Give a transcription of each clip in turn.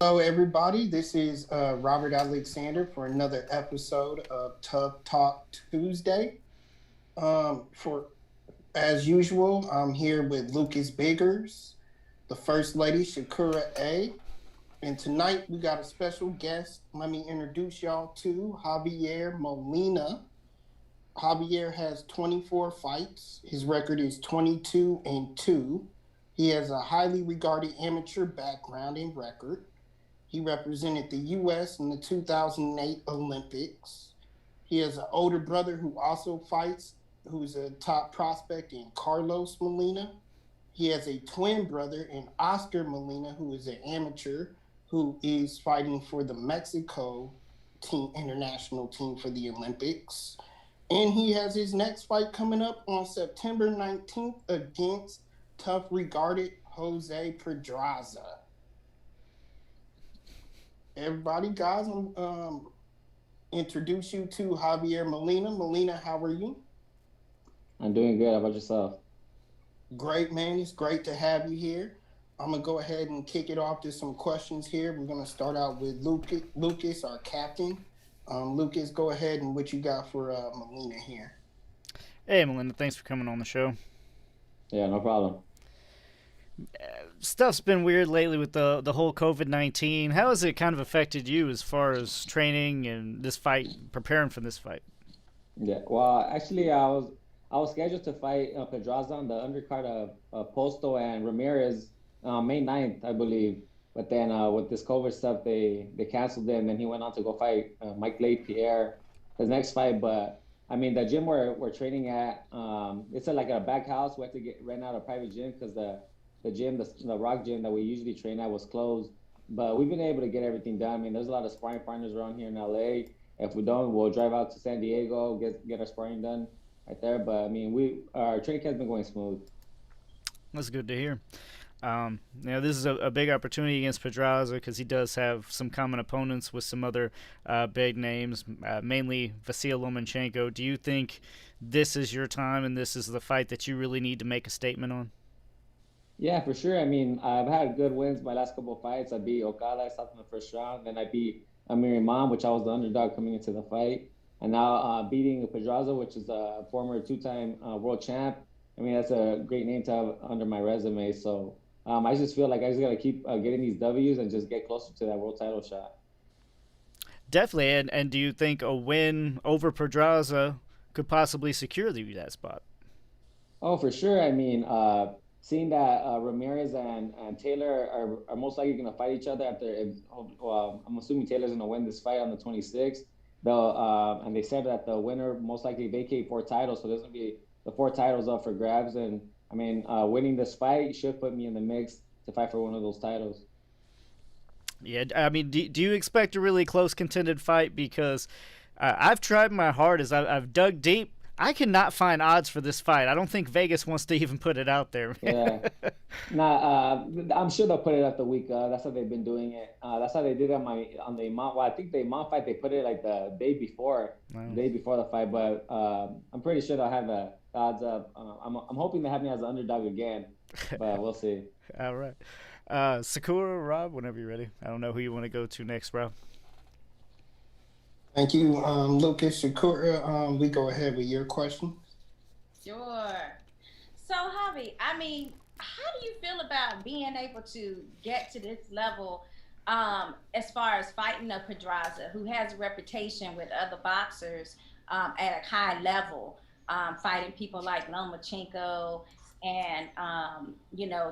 Hello, everybody. This is Robert Alexander for another episode of Tough Talk Tuesday. For as usual, I'm here with Lucas Biggers, the First Lady Shakura A, and tonight we got a special guest. Let me introduce y'all to Javier Molina. Javier has 24 fights. His record is 22-2. He has a highly regarded amateur background and record. He represented the U.S. in the 2008 Olympics. He has an older brother who also fights, who's a top prospect in Carlos Molina. He has a twin brother in Oscar Molina, who is an amateur, who is fighting for the Mexico team, international team for the Olympics. And he has his next fight coming up on September 19th against tough regarded Jose Pedraza. Everybody, guys, introduce you to Javier Molina. Molina, how are you? I'm doing good. How about yourself? Great, man. It's great to have you here. I'm gonna go ahead and kick it off to some questions here. We're gonna start out with Lucas, our captain. Lucas, go ahead and what you got for Molina here. Hey, Melinda, thanks for coming on the show. Yeah, no problem. Stuff's been weird lately with the whole COVID-19. How has it kind of affected you as far as training and this fight, preparing for this fight? Yeah. Well, actually, I was scheduled to fight Pedraza on the undercard of Posto and Ramirez May 9th, I believe. But then with this COVID stuff, they canceled it, and then he went on to go fight Mike Lay Pierre, his next fight. But I mean, the gym we're training at, it's like a back house. We had to get rent out a private gym because the gym, the rock gym that we usually train at was closed. But we've been able to get everything done. I mean, there's a lot of sparring partners around here in LA. If we don't, we'll drive out to San Diego, get our sparring done right there. But I mean, our training camp's been going smooth. That's good to hear. This is a big opportunity against Pedraza because he does have some common opponents with some other big names, mainly Vasil Lomachenko. Do you think this is your time and this is the fight that you really need to make a statement on? Yeah, for sure. I mean, I've had good wins my last couple of fights. I beat Okada, I stopped in the first round. Then I beat Amir Imam, which I was the underdog coming into the fight. And now beating Pedraza, which is a former two-time world champ. I mean, that's a great name to have under my resume. So I just feel like I just got to keep getting these W's and just get closer to that world title shot. Definitely. And do you think a win over Pedraza could possibly secure you that spot? Oh, for sure. I mean, seeing that Ramirez and Taylor are most likely going to fight each other after, well, I'm assuming Taylor's going to win this fight on the 26th. And they said that the winner most likely vacate four titles. So there's going to be the four titles up for grabs. And I mean, winning this fight should put me in the mix to fight for one of those titles. Yeah, I mean, do you expect a really close contended fight? Because I've tried my hardest. I've dug deep. I cannot find odds for this fight. I don't think Vegas wants to even put it out there. Yeah. Nah, I'm sure they'll put it up the week. That's how they've been doing it. That's how they did on the Imam. Well, I think the Imam fight they put it like Wow. the day before the fight. But I'm pretty sure they'll have the odds up. I'm hoping they have me as an underdog again, but we'll see. All right. Sakura, Rob, whenever you're ready. I don't know who you want to go to next, Rob. Thank you, Lucas Shakura. We go ahead with your question. Sure. So, Javi, I mean, how do you feel about being able to get to this level as far as fighting a Pedraza who has a reputation with other boxers at a high level, fighting people like Lomachenko and,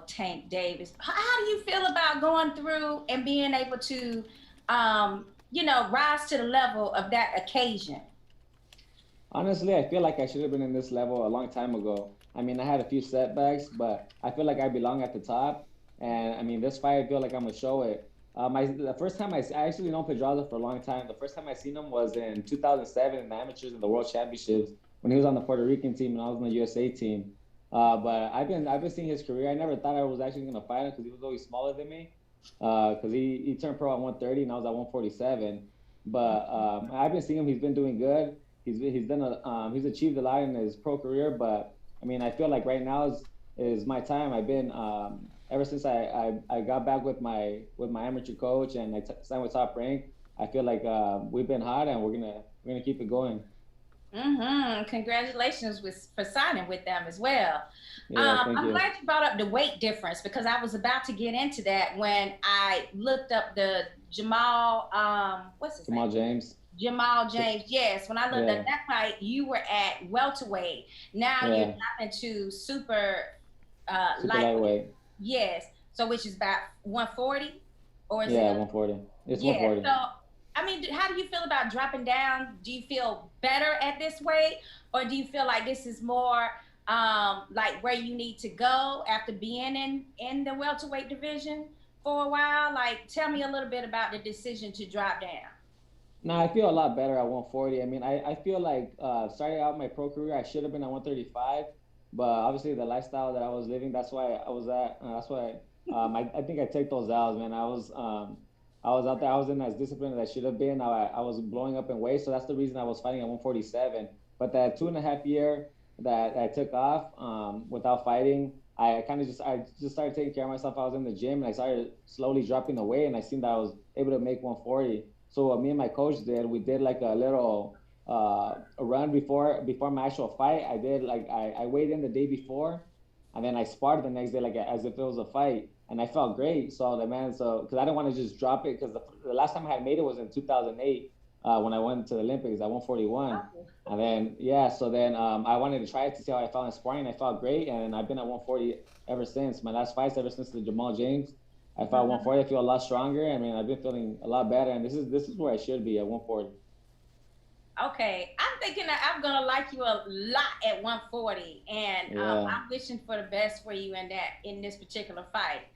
Tank Davis? How do you feel about going through and being able to, rise to the level of that occasion? Honestly, I feel like I should have been in this level a long time ago. I mean, I had a few setbacks, but I feel like I belong at the top. And I mean, this fight, I feel like I'm gonna show it. The first time I actually known Pedraza for a long time. The first time I seen him was in 2007 in the amateurs in the World Championships when he was on the Puerto Rican team and I was on the USA team. But I've been seeing his career. I never thought I was actually gonna fight him because he was always smaller than me. Because he turned pro at 130 and I was at 147. But I've been seeing him. He's been doing good. He's achieved a lot in his pro career. But I mean, I feel like right now is my time. ever since I got back with my amateur coach and I signed with Top Rank, I feel like we've been hot and we're gonna keep it going. Congratulations for signing with them as well. Yeah, thank I'm you. glad you brought up the weight difference because I was about to get into that when I looked up the Jamal, what's his Jamal name? James. Jamal James. Yes, when I looked Yeah. at that fight, you were at welterweight. Now you're Yeah. dropping to super Super lightweight. lightweight. Yes. So which is about 140, or is Yeah, it? 140. It's Yeah. 140. So I mean, how do you feel about dropping down? Do you feel better at this weight, or do you feel like this is more like where you need to go after being in the welterweight division for a while? Like, tell me a little bit about the decision to drop down. No, I feel a lot better at 140. I mean, I feel like starting out my pro career, I should have been at 135, but obviously the lifestyle that I was living, that's why I was at. That's why I think I took those L's, man. I was out there. I wasn't as disciplined as I should have been. I was blowing up in weight, so that's the reason I was fighting at 147. But that 2.5 year that I took off without fighting, I just started taking care of myself. I was in the gym and I started slowly dropping the weight, and I seen that I was able to make 140. So what me and my coach did, we did like a little a run before my actual fight. I weighed in the day before, and then I sparred the next day like as if it was a fight, and I felt great. So the man, so because I didn't want to just drop it because the last time I had made it was in 2008 when I went to the Olympics at 141, and then yeah, so then I wanted to try it to see how I felt in sparring. I felt great, and I've been at 140 ever since. My last fights ever since the Jamal James. I felt 140. I feel a lot stronger. I mean, I've been feeling a lot better, and this is where I should be at 140. Okay, I'm thinking that I'm gonna like you a lot at 140, and Yeah. I'm wishing for the best for you in this particular fight.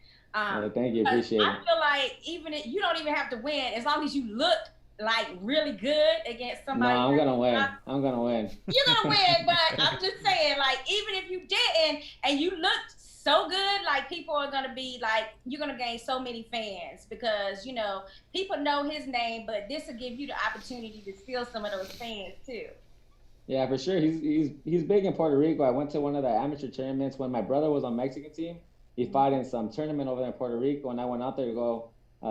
Thank you. Appreciate I it. feel like even if you don't even have to win, as long as you look like really good against No, somebody. I'm gonna win. I'm gonna win. You're gonna win, but I'm just saying, like, even if you didn't and you looked so good, like people are gonna be like, you're gonna gain so many fans because people know his name, but this will give you the opportunity to steal some of those fans too. Yeah, for sure. He's big in Puerto Rico. I went to one of the amateur tournaments when my brother was on Mexican team. He fought in some tournament over there in Puerto Rico, and I went out there to go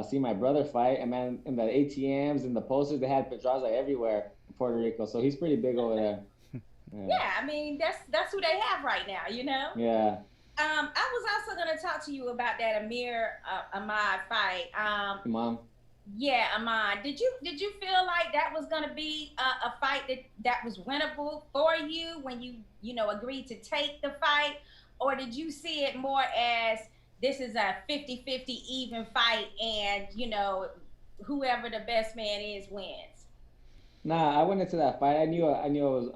see my brother fight. And man, in the ATMs and the posters, they had Pedraza everywhere in Puerto Rico. So he's pretty big over there. Yeah, I mean that's who they have right now, Yeah. I was also going to talk to you about that Ahmad fight. Mom. Yeah, Ahmad. Did you feel like that was going to be a fight that was winnable for you when you agreed to take the fight, or did you see it more as this is a 50-50 even fight and whoever the best man is wins? Nah, I went into that fight. I knew I was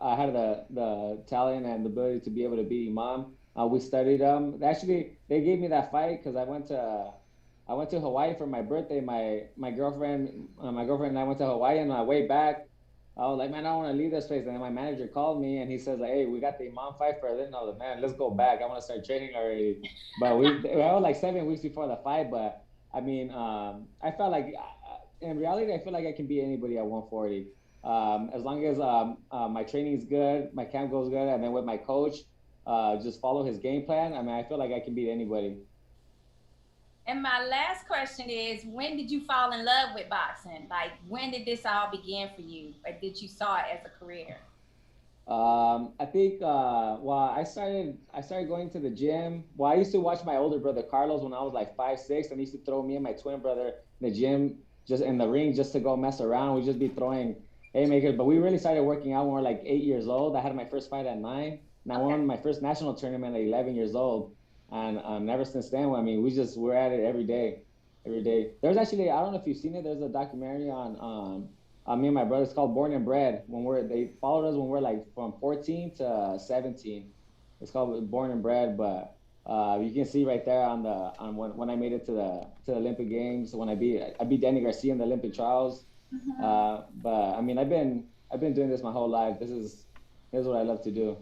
I had the talent and the ability to be able to beat Imam. We studied actually they gave me that fight because I went to Hawaii for my birthday. My girlfriend and I went to Hawaii, and on our way back, I was like, man, I don't want to leave this place. And then my manager called me and he says like, hey, we got the Imam fight for this. And I was like, man, let's go back. I want to start training already. But I was like 7 weeks before the fight. But I mean, I felt like in reality, I feel like I can beat anybody at 140. As long as my training is good, my camp goes good, and then with my coach, just follow his game plan. I mean, I feel like I can beat anybody. And my last question is, when did you fall in love with boxing? Like, when did this all begin for you? Or did you saw it as a career? I think well, I started going to the gym. Well, I used to watch my older brother Carlos when I was like 5, 6, and he used to throw me and my twin brother in the gym, just in the ring, just to go mess around. We'd just be throwing haymakers. But we really started working out when we were like 8 years old. I had my first fight at 9, and I won my first national tournament at 11 years old. And ever since then, I mean, we're at it every day, every day. There's actually, I don't know if you've seen it. There's a documentary on me and my brother. It's called Born and Bred. They followed us when we're like from 14 to 17. It's called Born and Bred. But you can see right there on when I made it to the Olympic Games, when I beat Danny Garcia in the Olympic trials. But I mean, I've been doing this my whole life. This is what I love to do.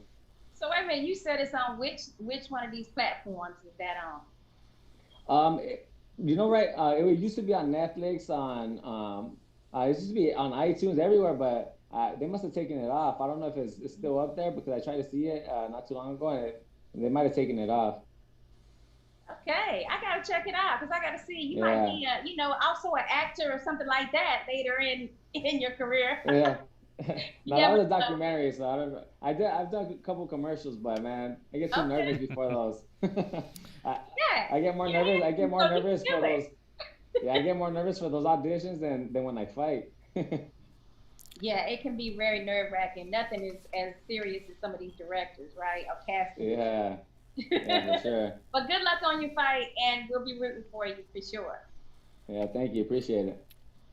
So wait a minute, you said it's on which one of these platforms is that Right? It used to be on Netflix, it used to be on iTunes, everywhere, but they must have taken it off. I don't know if it's still up there because I tried to see it not too long ago, and they might have taken it off. Okay, I gotta check it out because I gotta see. You might Yeah, be, also an actor or something like that later in your career. yeah. You Now that never was a know. documentary, so I don't know. I've done a couple commercials, but man, I get too nervous Okay. before those. I Yeah. I get more nervous. I Yeah. get more So you nervous can for do it. those. Yeah, I get more nervous for those auditions than when I fight. Yeah, it can be very nerve wracking. Nothing is as serious as some of these directors, right? Or casting Yeah, yeah, for directors. sure. But good luck on your fight, and we'll be rooting for you for sure. Yeah, thank you. Appreciate it.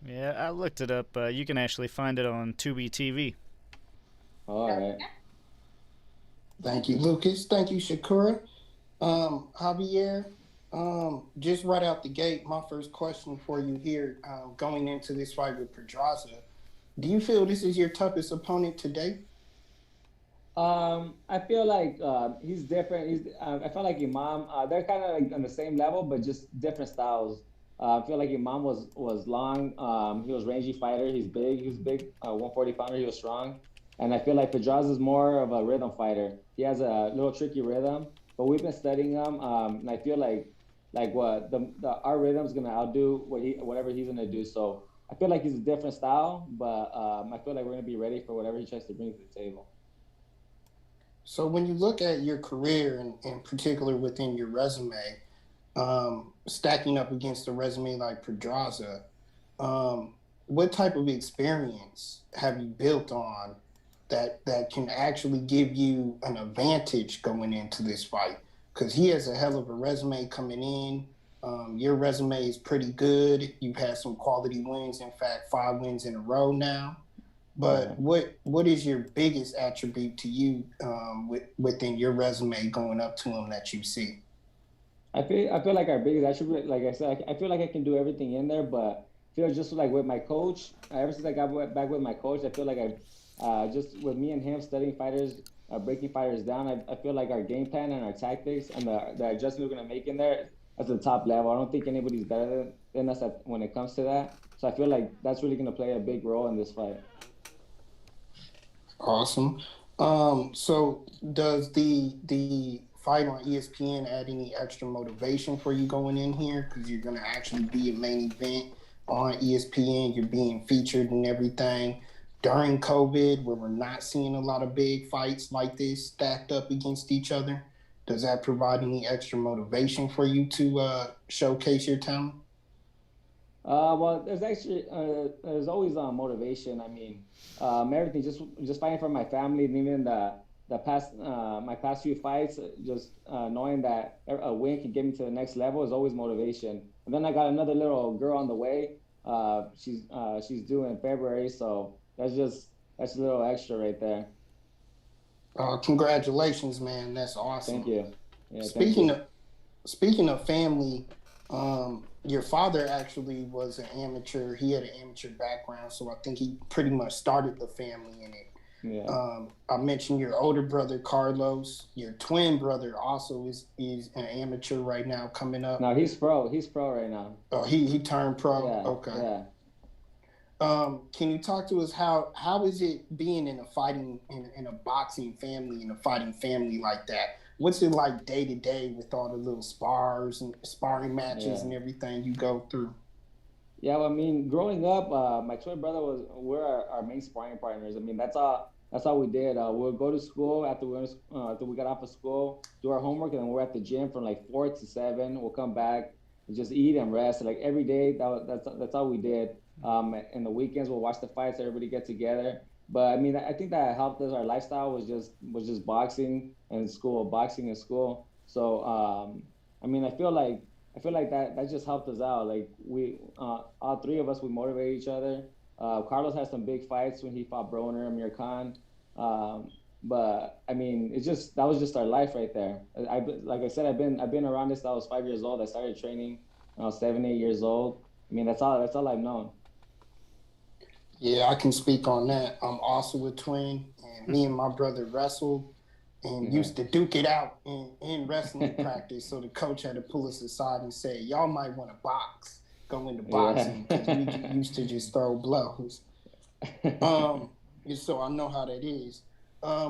Yeah, I looked it up. You can actually find it on Tubi TV. All right. Okay. Thank you, Lucas. Thank you, Shakura. Javier, just right out the gate, my first question for you here, going into this fight with Pedraza, do you feel this is your toughest opponent today? I feel like he's different. I feel like Imam. They're kind of like on the same level, but just different styles. I feel like Imam was long. He was rangy fighter. He's big. He was big. 140 pounder. He was strong. And I feel like Pedraza is more of a rhythm fighter. He has a little tricky rhythm, but we've been studying him. And I feel like what the our rhythm's gonna outdo whatever he's gonna do. So I feel like he's a different style, but I feel like we're gonna be ready for whatever he tries to bring to the table. So when you look at your career, and in particular within your resume, stacking up against a resume like Pedraza, what type of experience have you built on that can actually give you an advantage going into this fight? Because he has a hell of a resume coming in. Your resume is pretty good. You've had some quality wins. In fact, 5 wins in a row now. Yeah. But what is your biggest attribute to you, within your resume going up to him that you see? I feel like our biggest attribute, like I said, I feel like I can do everything in there, but I feel just like with my coach, ever since I got back with my coach, I feel like just with me and him studying fighters, breaking fighters down, I feel like our game plan and our tactics and the adjustment we're gonna make in there at the top level. I don't think anybody's better than us when it comes to that. So I feel like that's really gonna play a big role in this fight. Awesome. So does the fight on ESPN add any extra motivation for you going in here? Because you're gonna actually be a main event on ESPN. You're being featured and everything during COVID, where we're not seeing a lot of big fights like this stacked up against each other. Does that provide any extra motivation for you to showcase your talent? Well, there's always motivation. I mean, everything just fighting for my family, and even the past my past few fights, just knowing that a win can get me to the next level is always motivation. And then I got another little girl on the way. She's due in February, so that's a little extra right there. Congratulations, man. That's Thank awesome. you. Yeah, thank Speaking you. of speaking of family, your father actually was an amateur. He had an amateur background, so I think he pretty much started the family in it. Yeah. I mentioned your older brother Carlos. Your twin brother also is an amateur right now, coming up. No, he's pro. He's pro right now. Oh, he turned pro. Yeah, Okay. yeah. Can you talk to us how is it being in a fighting in a boxing family, in a fighting family like that? What's it like day to day with all the little spars and sparring matches Yeah. and everything you go through? Yeah, well, I mean, growing up, my twin brother we're our main sparring partners. I mean, that's all we did. We'll go to school after we got off of school, do our homework, and then we're at the gym from like 4 to 7. We'll come back and just eat and rest. Like every day, that's all we did. And the weekends we'll watch the fights. Everybody get together. But I mean, I think that helped us. Our lifestyle was just boxing and school, boxing and school. So I mean, I feel like that just helped us out. Like all three of us, we motivate each other. Carlos had some big fights when he fought Broner, Amir Khan. But I mean, that was just our life right there. Like I said, I've been around this since I was 5 years old. I started training when I was 7, 8 years old. I mean, that's all I've known. Yeah, I can speak on that. I'm also a twin, and me and my brother wrestled and Yeah. used to duke it out in wrestling practice. So the coach had to pull us aside and say, "Y'all might want to box, go into boxing," because we used to just throw blows. Um, so I know how that is.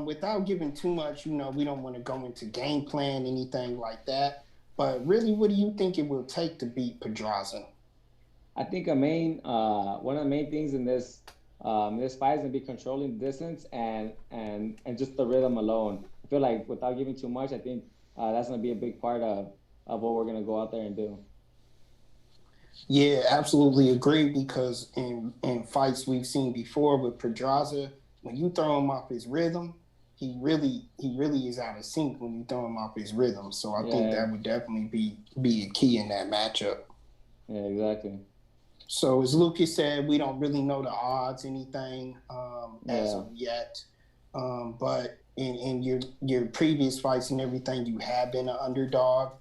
Without giving too much, we don't want to go into game plan, anything like that. But really, what do you think it will take to beat Pedraza? I think one of the main things in this fight is gonna be controlling distance and just the rhythm alone. I feel like without giving too much, I think that's gonna be a big part of what we're gonna go out there and do. Yeah, absolutely agree. Because in fights we've seen before with Pedraza, when you throw him off his rhythm, he really is out of sync when you throw him off his rhythm. So I think that would definitely be a key in that matchup. Yeah, exactly. So as Lucas said, we don't really know the odds, anything as of yet. But in your previous fights and everything, you have been an underdog.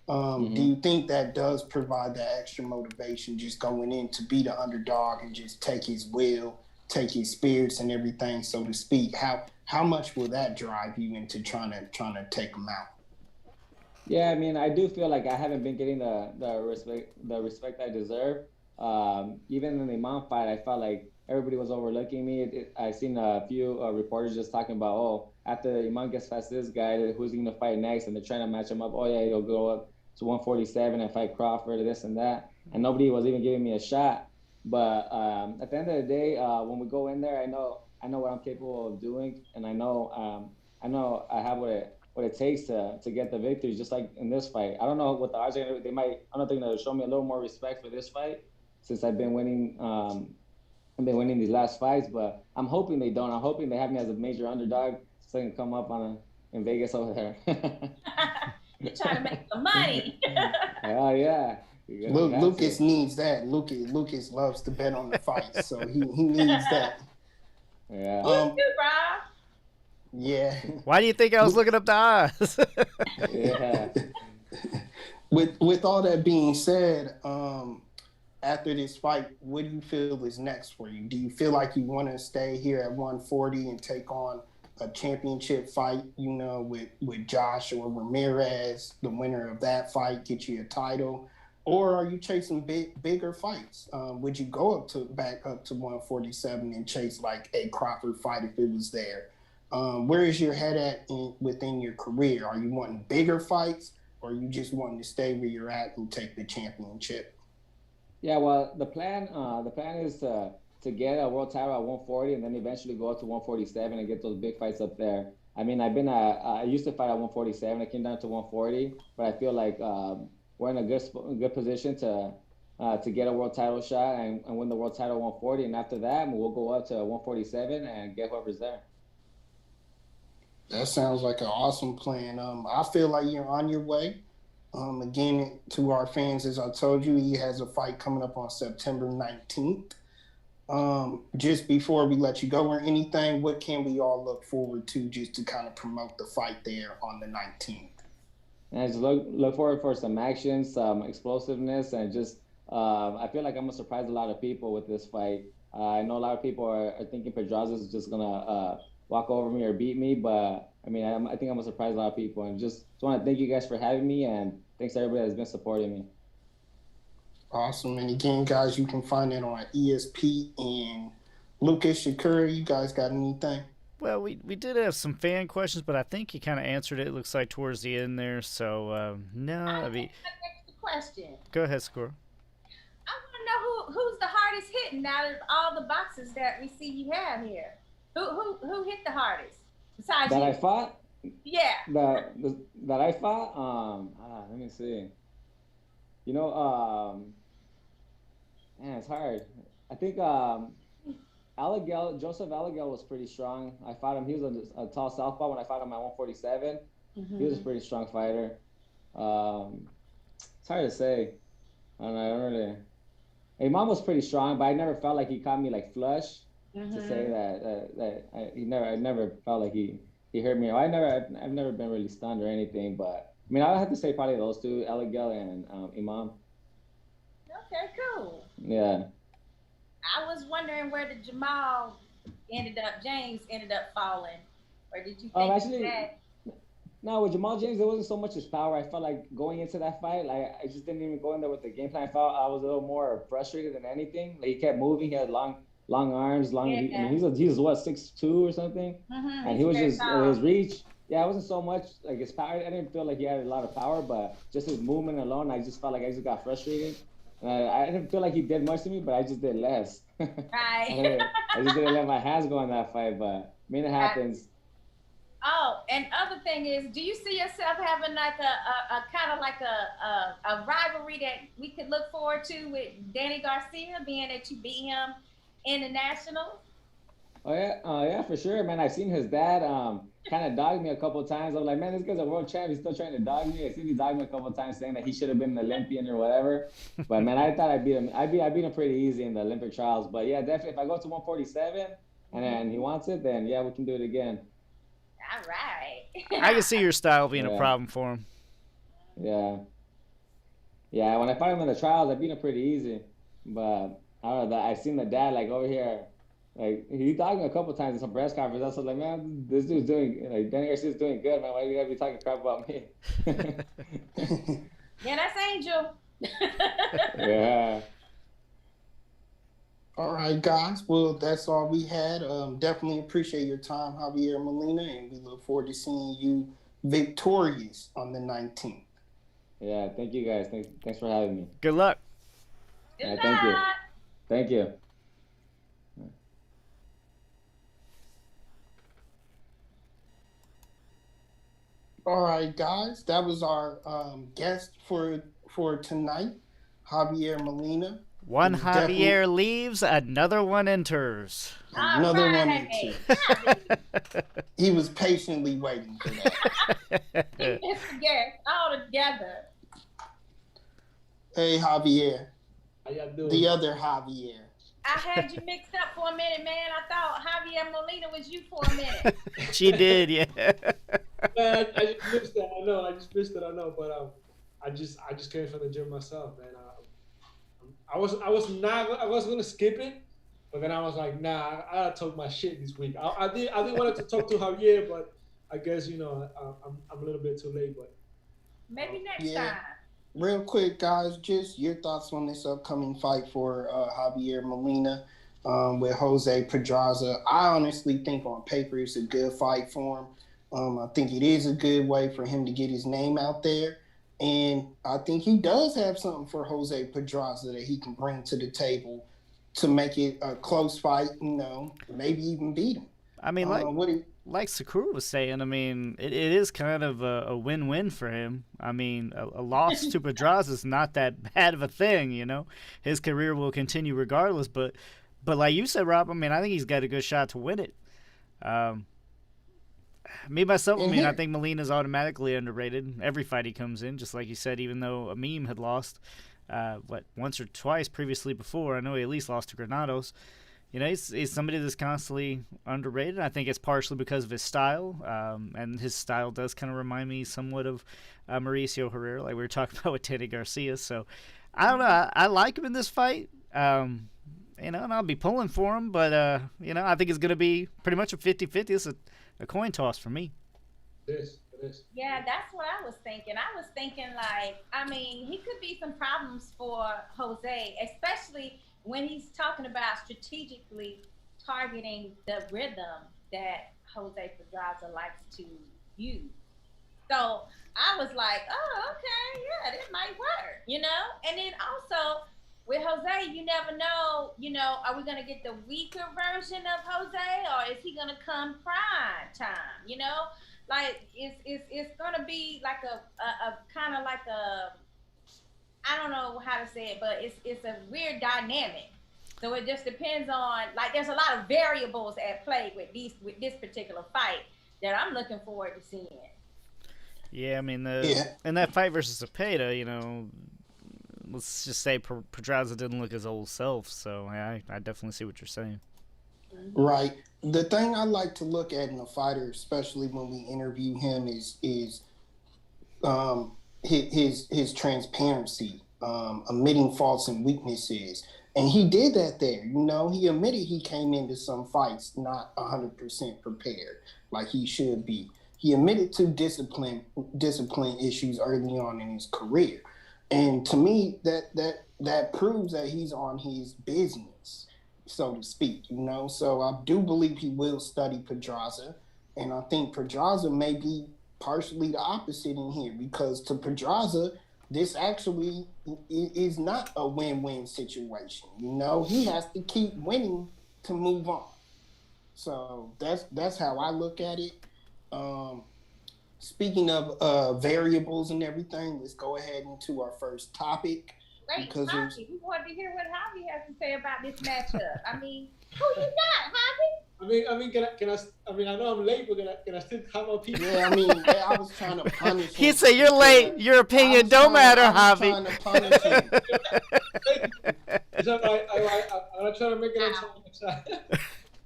Do you think that does provide that extra motivation, just going in to be the underdog and just take his will, take his spirits and everything, so to speak? How much will that drive you into trying to take him out? Yeah, I mean, I do feel like I haven't been getting the respect I deserve. Even in the Imam fight, I felt like everybody was overlooking me. I seen a few reporters just talking about, oh, after Imam gets past this guy, who's he gonna fight next? And they're trying to match him up. Oh yeah, he'll go up to 147 and fight Crawford, this and that. And nobody was even giving me a shot. But at the end of the day, when we go in there, I know what I'm capable of doing, and I know I have what it takes to get the victory, just like in this fight. I don't know what the odds are gonna be. I don't know if they're gonna show me a little more respect for this fight, since I've been winning these last fights, but I'm hoping they don't. I'm hoping they have me as a major underdog so I can come up in Vegas over there. You're trying to make some money. Oh yeah. Lucas needs that. Lucas loves to bet on the fights, so he needs that. Yeah. You too, Rob. Yeah. Why do you think I was looking up the odds? Yeah. With all that being said, after this fight, what do you feel is next for you? Do you feel like you want to stay here at 140 and take on a championship fight, with Josh or Ramirez, the winner of that fight, get you a title? Or are you chasing bigger fights? Would you go back up to 147 and chase like a Crawford fight if it was there? Where is your head at within your career? Are you wanting bigger fights, or are you just wanting to stay where you're at and take the championship? Yeah, well, the plan is to get a world title at 140 and then eventually go up to 147 and get those big fights up there. I mean, I used to fight at 147. I came down to 140, but I feel like we're in a good position to get a world title shot and win the world title at 140. And after that, we'll go up to 147 and get whoever's there. That sounds like an awesome plan. I feel like you're on your way. Again, to our fans, as I told you, he has a fight coming up on September 19th. Just before we let you go or anything, what can we all look forward to just to kind of promote the fight there on the 19th? And I just look forward for some action, some explosiveness, and just I feel like I'm gonna surprise a lot of people with this fight. I know a lot of people are thinking Pedraza is just gonna walk over me or beat me, but I mean, I think I'm gonna surprise a lot of people. And just want to thank you guys for having me, and thanks to everybody that's been supporting me. Awesome. And again, guys, you can find it on ESP. And Lucas, Shakura, you guys got anything? Well, we did have some fan questions, but I think you kind of answered it. It looks like towards the end there. So no, I mean, next question. Go ahead, Score. I want to know who's the hardest hitting out of all the boxes that we see you have here. Who hit the hardest besides that you? I fought? Yeah. That I fought? Let me see. Man, it's hard. I think Joseph Allegel was pretty strong. I fought him. He was a tall southpaw when I fought him at 147. Mm-hmm. He was a pretty strong fighter. It's hard to say. I don't really. Imam was pretty strong, but I never felt like he caught me like flush. Mm-hmm. To say that I never felt like he hurt me. I've never been really stunned or anything. But I mean, I would have to say probably those two, Allegel and Imam. Okay, cool. Yeah. I was wondering where the James ended up falling, or did you think that? No, with Jamal James, it wasn't so much his power. I felt like going into that fight, like I just didn't even go in there with the game plan. I felt I was a little more frustrated than anything. Like he kept moving, he had long arms, I mean, he's what, 6'2" or something, and he was just his reach. Yeah, it wasn't so much like his power. I didn't feel like he had a lot of power, but just his movement alone, I just felt like I just got frustrated. I didn't feel like he did much to me, but I just did less. Right. I just didn't let my hands go in that fight, but I mean, it happens. Oh, and other thing is, do you see yourself having like a kind of like a rivalry that we could look forward to with Danny Garcia, being that you beat him in the Nationals? Yeah, for sure, man. I've seen his dad kind of dog me a couple times. I'm like, man, this guy's a world champ. He's still trying to dog me. I seen he dogged me a couple times, saying that he should have been an Olympian or whatever. But man, I thought I beat him. I beat him pretty easy in the Olympic trials. But yeah, definitely, if I go to 147 and then he wants it, then yeah, we can do it again. All right. I can see your style being a problem for him. Yeah. Yeah, when I fought him in the trials, I beat him pretty easy. But I don't know, I seen the dad like over here. Like he talked a couple times in some press conference. I was like, man, this dude's doing like Danny Garcia's doing good, man. Why do you gotta be talking crap about me? Yeah, that's Angel. Yeah. All right, guys. Well, that's all we had. Definitely appreciate your time, Javier Molina, and we look forward to seeing you victorious on the 19th. Yeah, thank you guys. Thanks for having me. Good luck. Good luck. Thank you. Thank you. All right, guys. That was our guest for tonight, Javier Molina. One Javier leaves, another one enters. Another one enters. He was patiently waiting for that. Yes, all together. Hey, Javier. How y'all doing? The other Javier. I had you mixed up for a minute, man. I thought Javier Molina was you for a minute. She did, yeah. Man, I just missed that. I know. I just missed it. I know. But I just came from the gym myself, man. I wasn't gonna skip it, but then I was like, nah, I took my shit this week. I did want to talk to Javier, but I guess I'm a little bit too late. But maybe next time. Real quick, guys, just your thoughts on this upcoming fight for Javier Molina with Jose Pedraza. I honestly think on paper it's a good fight for him. I think it is a good way for him to get his name out there. And I think he does have something for Jose Pedraza that he can bring to the table to make it a close fight, maybe even beat him. I mean, like Sakura was saying, I mean, it is kind of a win-win for him. I mean, a loss to Pedraza is not that bad of a thing, His career will continue regardless. But like you said, Rob, I mean, I think he's got a good shot to win it. Me, myself, I mean, I think Molina's automatically underrated. Every fight he comes in, just like you said, even though Amim had lost, once or twice previously before. I know he at least lost to Granados. He's somebody that's constantly underrated. I think it's partially because of his style, and his style does kind of remind me somewhat of Mauricio Herrera, like we were talking about with Danny Garcia. So, I don't know. I like him in this fight, and I'll be pulling for him, but, I think it's going to be pretty much a 50-50. It's a coin toss for me. It is. Yeah, that's what I was thinking. I was thinking, he could be some problems for Jose, especially when he's talking about strategically targeting the rhythm that Jose Pedraza likes to use. So I was like, oh, okay, yeah, this might work, And then also with Jose, you never know, are we going to get the weaker version of Jose or is he going to come prime time, Like, it's going to be like a kind of like a, I don't know how to say it, but it's a weird dynamic. So it just depends on, like, there's a lot of variables at play with this particular fight that I'm looking forward to seeing. Yeah, I mean, in that fight versus Zepeda, let's just say Pedraza didn't look his old self. So I definitely see what you're saying. Right. The thing I like to look at in a fighter, especially when we interview him, is his transparency, admitting faults and weaknesses. And he did that there. He admitted he came into some fights not 100% prepared like he should be. He admitted to discipline issues early on in his career. And to me, that proves that he's on his business, so to speak, So I do believe he will study Pedraza. And I think Pedraza may be partially the opposite in here because to Pedraza, this actually is not a win-win situation. You know, he has to keep winning to move on. So that's how I look at it. Um, Speaking of variables and everything, let's go ahead into our first topic. Wait, Because Javi, we wanted to hear what Javi has to say about this matchup. I mean, who you got, Javi? I know I'm late, but can I still have my people? yeah, I mean, I was trying to punish him. He said, "You're late. Your opinion don't matter, Javi." I was trying to punish him. So I'm not trying to make it on time.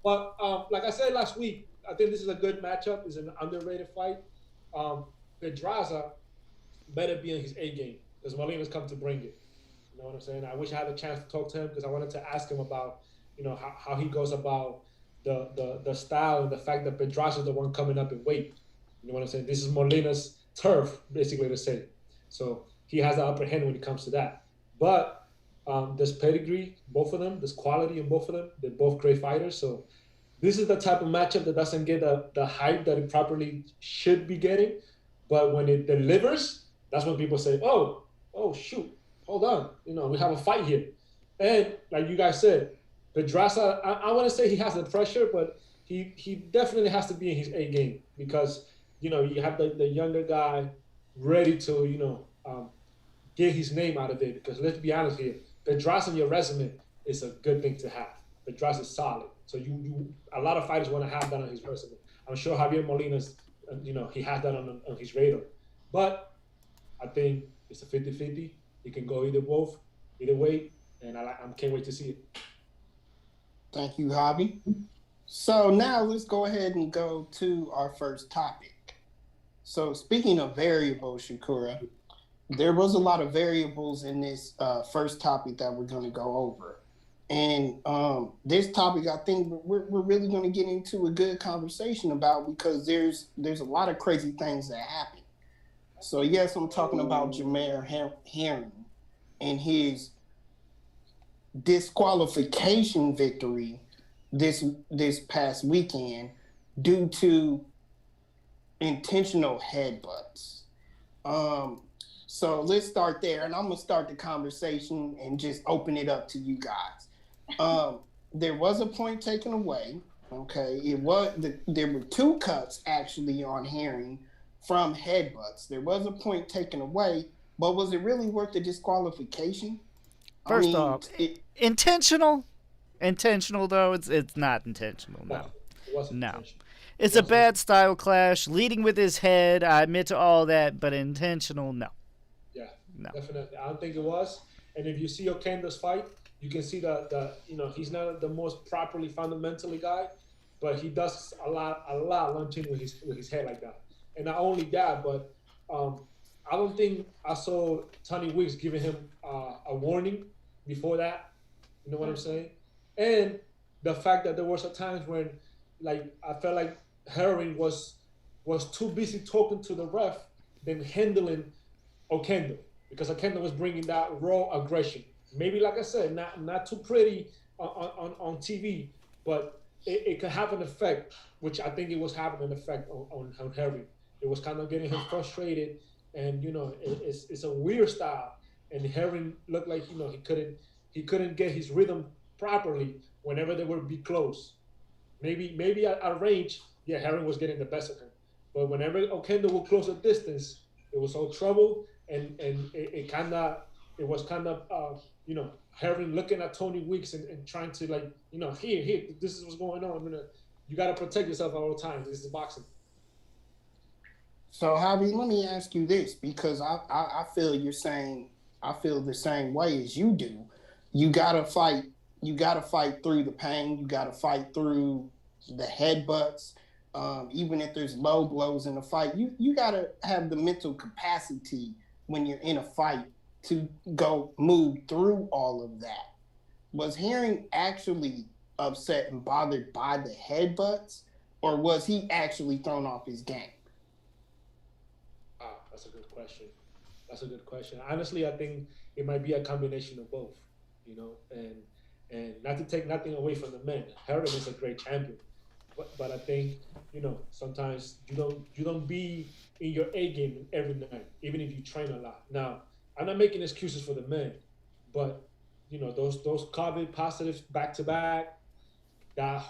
But like I said last week, I think this is a good matchup. It's an underrated fight. Pedraza better be in his A game because Molina's come to bring it. You know what I'm saying? I wish I had a chance to talk to him because I wanted to ask him about, how he goes about the style and the fact that Pedraza is the one coming up in weight. You know what I'm saying? This is Molina's turf, basically, to say. So he has the upper hand when it comes to that. But there's pedigree, both of them. There's quality in both of them. They're both great fighters. So this is the type of matchup that doesn't get the hype that it properly should be getting. But when it delivers, that's when people say, oh, shoot, hold on. We have a fight here. And like you guys said, Pedraza, I want to say he has the pressure, but he definitely has to be in his A game because, you have the younger guy ready to, get his name out of it. Because let's be honest here, Pedraza on your resume is a good thing to have. Pedraza is solid. So a lot of fighters want to have that on his resume. I'm sure Javier Molina's, he has that on his radar. But I think it's a 50-50. It can go either way, and I can't wait to see it. Thank you, Javi. So now let's go ahead and go to our first topic. So speaking of variables, Shakura, there was a lot of variables in this first topic that we're going to go over. And this topic, I think we're really going to get into a good conversation about because there's a lot of crazy things that happen. So yes, I'm talking about Jermel Herring and his disqualification victory this past weekend due to intentional headbutts. So let's start there, and I'm gonna start the conversation and just open it up to you guys. There was a point taken away. Okay, there were two cuts actually on Herring from headbutts. There was a point taken away, but was it really worth the disqualification? First off, intentional. Intentional though, it's not intentional. No, it wasn't no. intentional. It's a bad style clash, leading with his head. I admit to all that, but intentional, no. Yeah, no, definitely. I don't think it was. And if you see Oquendo's fight, you can see that he's not the most properly fundamentally guy, but he does a lot launching with his head like that. And not only that, but I don't think I saw Tony Weeks giving him a warning before that. You know what I'm saying? And the fact that there was a times when, like, I felt like Herring was too busy talking to the ref than handling Oquendo, because Oquendo was bringing that raw aggression. Maybe, like I said, not too pretty on TV, but it could have an effect, which I think it was having an effect on Herring. It was kind of getting him frustrated, and it's a weird style. And Herring looked like he couldn't get his rhythm properly whenever they would be close. Maybe at range, yeah, Herring was getting the best of him. But whenever Oquendo would close a distance, it was all trouble, and it was kind of Herring looking at Tony Weeks and trying to here, this is what's going on. You got to protect yourself at all times. This is boxing. So Javi, let me ask you this, because I feel you're saying I feel the same way as you do. You gotta fight through the pain. You gotta fight through the headbutts. Even if there's low blows in a fight, you gotta have the mental capacity when you're in a fight to go move through all of that. Was Herring actually upset and bothered by the headbutts, or was he actually thrown off his game? That's a good question. Honestly, I think it might be a combination of both, and not to take nothing away from the men. Herring is a great champion, but I think sometimes you don't be in your A game every night, even if you train a lot. Now, I'm not making excuses for the men, but those COVID positives back to back, that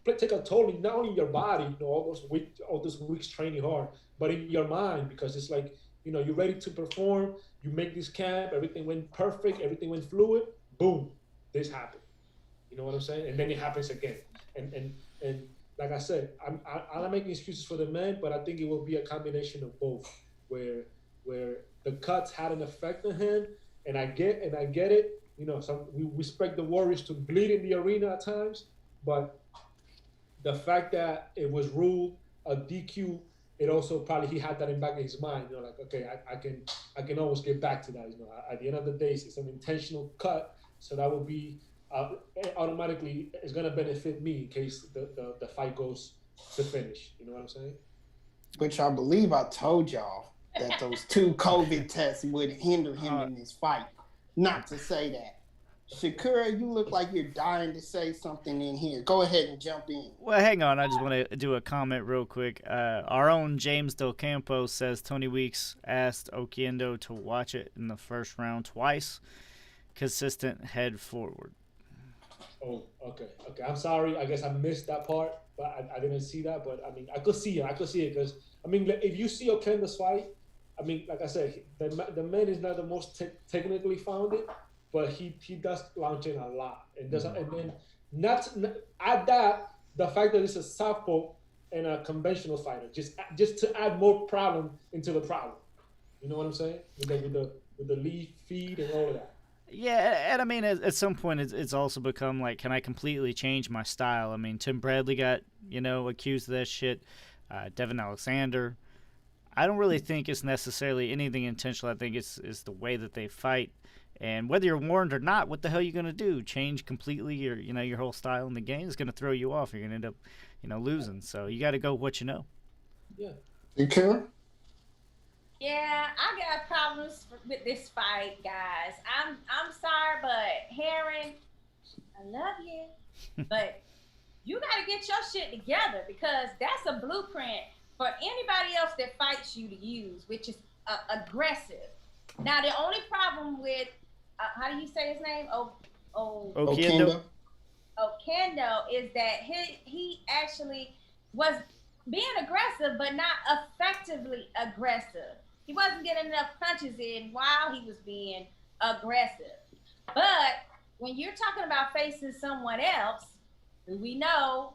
could take a toll not only in your body, all those weeks training hard, but in your mind, because it's like you're ready to perform. You make this camp, everything went perfect, everything went fluid. Boom, this happened. You know what I'm saying? And then it happens again. And like I said, I'm not making excuses for the men, but I think it will be a combination of both, where the cuts had an effect on him, and I get it. We expect the Warriors to bleed in the arena at times, but the fact that it was ruled a DQ, it also probably he had that in back of his mind. Like, okay, I can always get back to that. At the end of the day, it's an intentional cut, so that will be automatically it's gonna benefit me in case the fight goes to finish. You know what I'm saying? Which I believe I told y'all that those 2 COVID tests would hinder him in this fight. Not to say that. Shakura, you look like you're dying to say something in here. Go ahead and jump in. Well, hang on. I just want to do a comment real quick. Our own James Del Campo says Tony Weeks asked Oquendo to watch it in the first round twice. Consistent head forward. Oh, okay. I'm sorry. I guess I missed that part, but I didn't see that. But I mean, I could see it because I mean, if you see Oquendo's fight, I mean, like I said, the man is not the most technically founded, but he does launch in a lot, and then not add that the fact that it's a southpaw and a conventional fighter, just to add more problem into the problem. You know what I'm saying? With the lead feed and all of that. Yeah, and I mean, at some point, it's also become like, can I completely change my style? I mean, Tim Bradley got accused of that shit. Devin Alexander. I don't really think it's necessarily anything intentional. I think it's the way that they fight, and whether you're warned or not, what the hell are you gonna do? Change completely your whole style in the game? Is gonna throw you off. You're gonna end up losing. So you got to go with what you know. Yeah. You care? Yeah, I got problems with this fight, guys. I'm sorry, but Herring, I love you, but you got to get your shit together, because that's a blueprint for anybody else that fights you to use, which is aggressive. Now, the only problem with how do you say his name? Oquendo. Oquendo is that he actually was being aggressive, but not effectively aggressive. He wasn't getting enough punches in while he was being aggressive. But when you're talking about facing someone else, who we know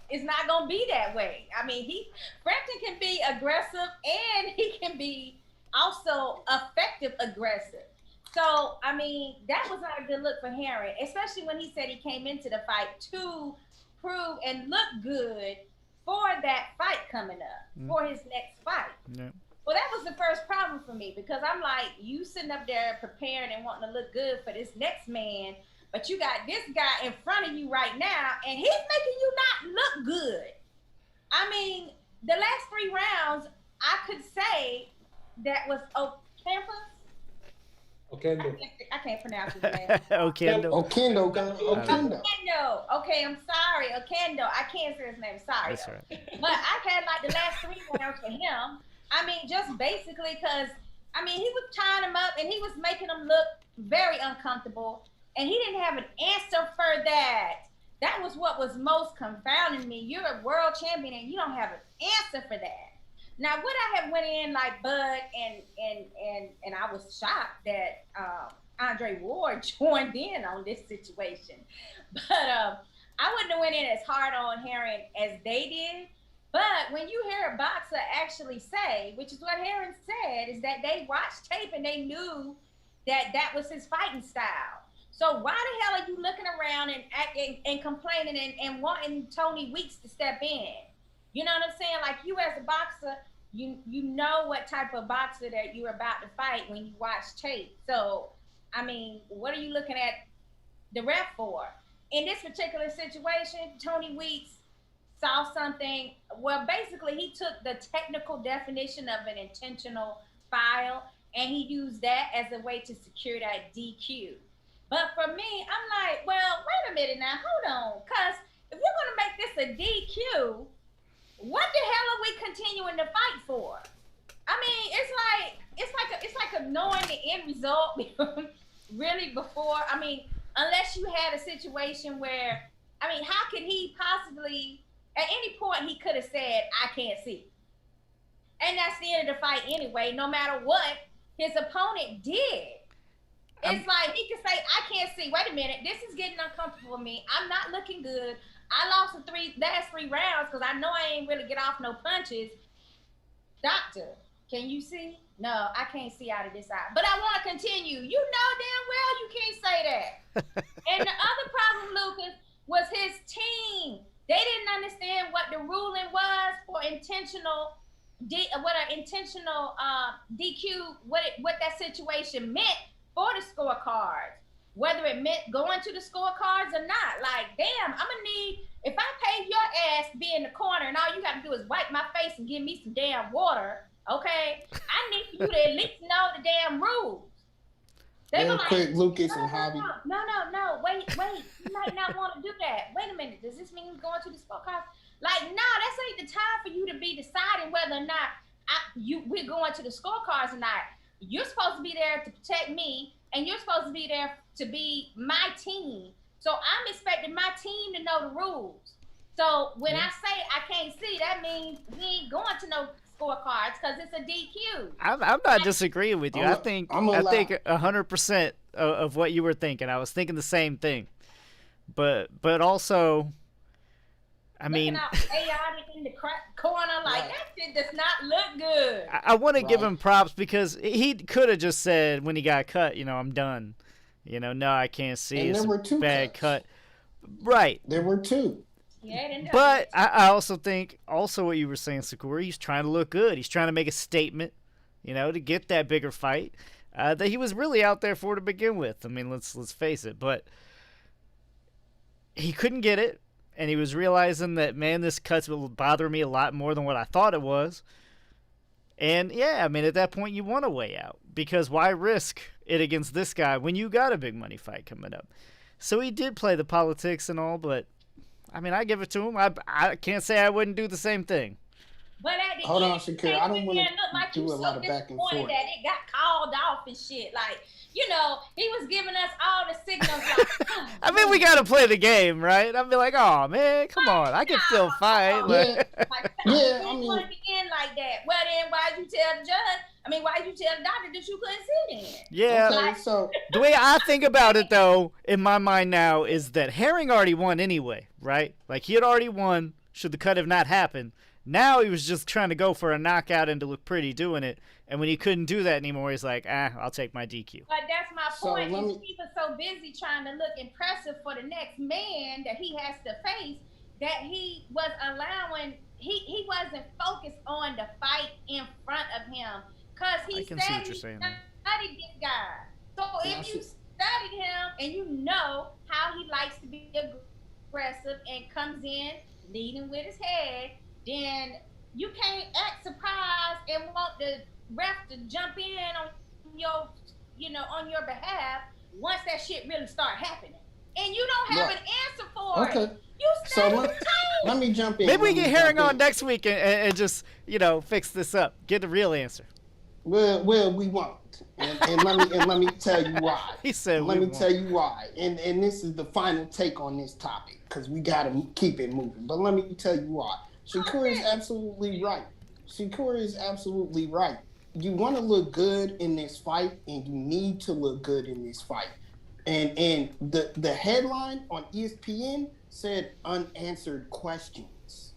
it's not going to be that way. I mean, Frampton can be aggressive, and he can be also effective aggressive. So, I mean, that was not a good look for Herring, especially when he said he came into the fight to prove and look good for that fight coming up, for his next fight. Yeah. Well, that was the first problem for me, because I'm like, you sitting up there preparing and wanting to look good for this next man, but you got this guy in front of you right now, and he's making you not look good. I mean, the last 3 rounds, I could say that was Oquendo. I can't pronounce his name. Oquendo. Okay, I'm sorry. Oquendo. I can't say his name. Sorry. That's right. But I had like the last 3 rounds for him. I mean, just basically because, I mean, he was tying him up and he was making him look very uncomfortable. And he didn't have an answer for that. That was what was most confounding me. You're a world champion and you don't have an answer for that. Now, would I have went in like Bud and I was shocked that Andre Ward joined in on this situation. But I wouldn't have went in as hard on Herring as they did. But when you hear a boxer actually say, which is what Herring said, is that they watched tape and they knew that that was his fighting style. So why the hell are you looking around and acting and complaining and wanting Tony Weeks to step in? You know what I'm saying? Like, you as a boxer, you know what type of boxer that you're about to fight when you watch tape. So, I mean, what are you looking at the ref for? In this particular situation, Tony Weeks saw something. Well, basically, he took the technical definition of an intentional foul, and he used that as a way to secure that DQ. But for me, I'm like, well, wait a minute now, hold on, because if you're gonna make this a DQ, what the hell are we continuing to fight for? I mean, it's like knowing the end result really before. I mean, unless you had a situation where, I mean, how could he possibly, at any point, he could have said, "I can't see," and that's the end of the fight anyway. No matter what his opponent did, it's like he could say, "I can't see. Wait a minute, this is getting uncomfortable for me. I'm not looking good. I lost the last three rounds because I know I ain't really get off no punches. Doctor, can you see? No, I can't see out of this eye. But I want to continue." You know damn well you can't say that. And the other problem, Lucas, was his team. They didn't understand what the ruling was for intentional DQ, what that situation meant for the scorecards. Whether it meant going to the scorecards or not. Like, damn, I'm gonna need, if I pay your ass to be in the corner and all you gotta do is wipe my face and give me some damn water, okay? I need for you to at least know the damn rules. They Real were like, quick, Lucas and Javi. No, wait, you might not want to do that. Wait a minute, does this mean going to the scorecards? Like, no, that's ain't the time for you to be deciding whether or not we're going to the scorecards or not. You're supposed to be there to protect me, and you're supposed to be there to be my team. So I'm expecting my team to know the rules. So when I say I can't see, that means we ain't going to no scorecards because it's a DQ. I'm not disagreeing with you. I think 100% of what you were thinking. I was thinking the same thing. But also, I mean, looking out chaotic in the corner like that shit does not look good. I want to give him props because he could have just said when he got cut, I'm done. No, I can't see. And it's there were a two bad cuts. cut. Right. There were two. Yeah, but I also think, what you were saying, Sakura, he's trying to look good. He's trying to make a statement, to get that bigger fight that he was really out there for to begin with. I mean, let's face it. But he couldn't get it, and he was realizing that, man, this cut's will bother me a lot more than what I thought it was. And, yeah, I mean, at that point, you want to weigh out. Because why risk it against this guy when you got a big money fight coming up? So he did play the politics and all, but, I mean, I give it to him. I can't say I wouldn't do the same thing. But at the Hold end, on, Shakira. I don't want to do a lot of back and forth. That it got called off and shit. Like, he was giving us all the signals. Like, I mean, we got to play the game, right? I'd be like, oh, man, come on. I can still fight. Yeah, I mean, wanted to end like that. Well, then why'd you tell the judge? I mean, why'd you tell the doctor that you couldn't see then? Yeah. Okay, so the way I think about it, though, in my mind now, is that Herring already won anyway, right? Like, he had already won should the cut have not happened. Now he was just trying to go for a knockout and to look pretty doing it. And when he couldn't do that anymore, he's like, I'll take my DQ. But that's my point. He was so busy trying to look impressive for the next man that he has to face that he was allowing, he wasn't focused on the fight in front of him. Because he studied this guy. So if you studied him and you know how he likes to be aggressive and comes in leading with his head, then you can't act surprised and want the ref to jump in on your, on your behalf once that shit really start happening. And you don't have an answer for it. You studied let me jump in. Maybe we get Herring on next week and just, fix this up. Get the real answer. Well, we won't. And let me tell you why. He said let me tell you why. And this is the final take on this topic because we got to keep it moving. But let me tell you why. Shakura is absolutely right. Shakura is absolutely right. You want to look good in this fight, and you need to look good in this fight. And the headline on ESPN said unanswered questions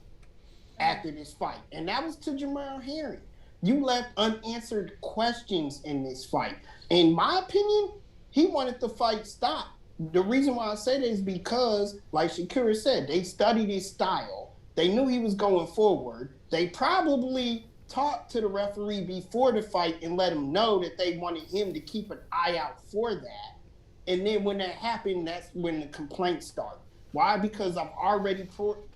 after this fight. And that was to Jermel Herring. You left unanswered questions in this fight. In my opinion, he wanted the fight stopped. The reason why I say that is because, like Shakira said, they studied his style. They knew he was going forward. They probably talked to the referee before the fight and let him know that they wanted him to keep an eye out for that. And then when that happened, that's when the complaints started. Why? Because I've already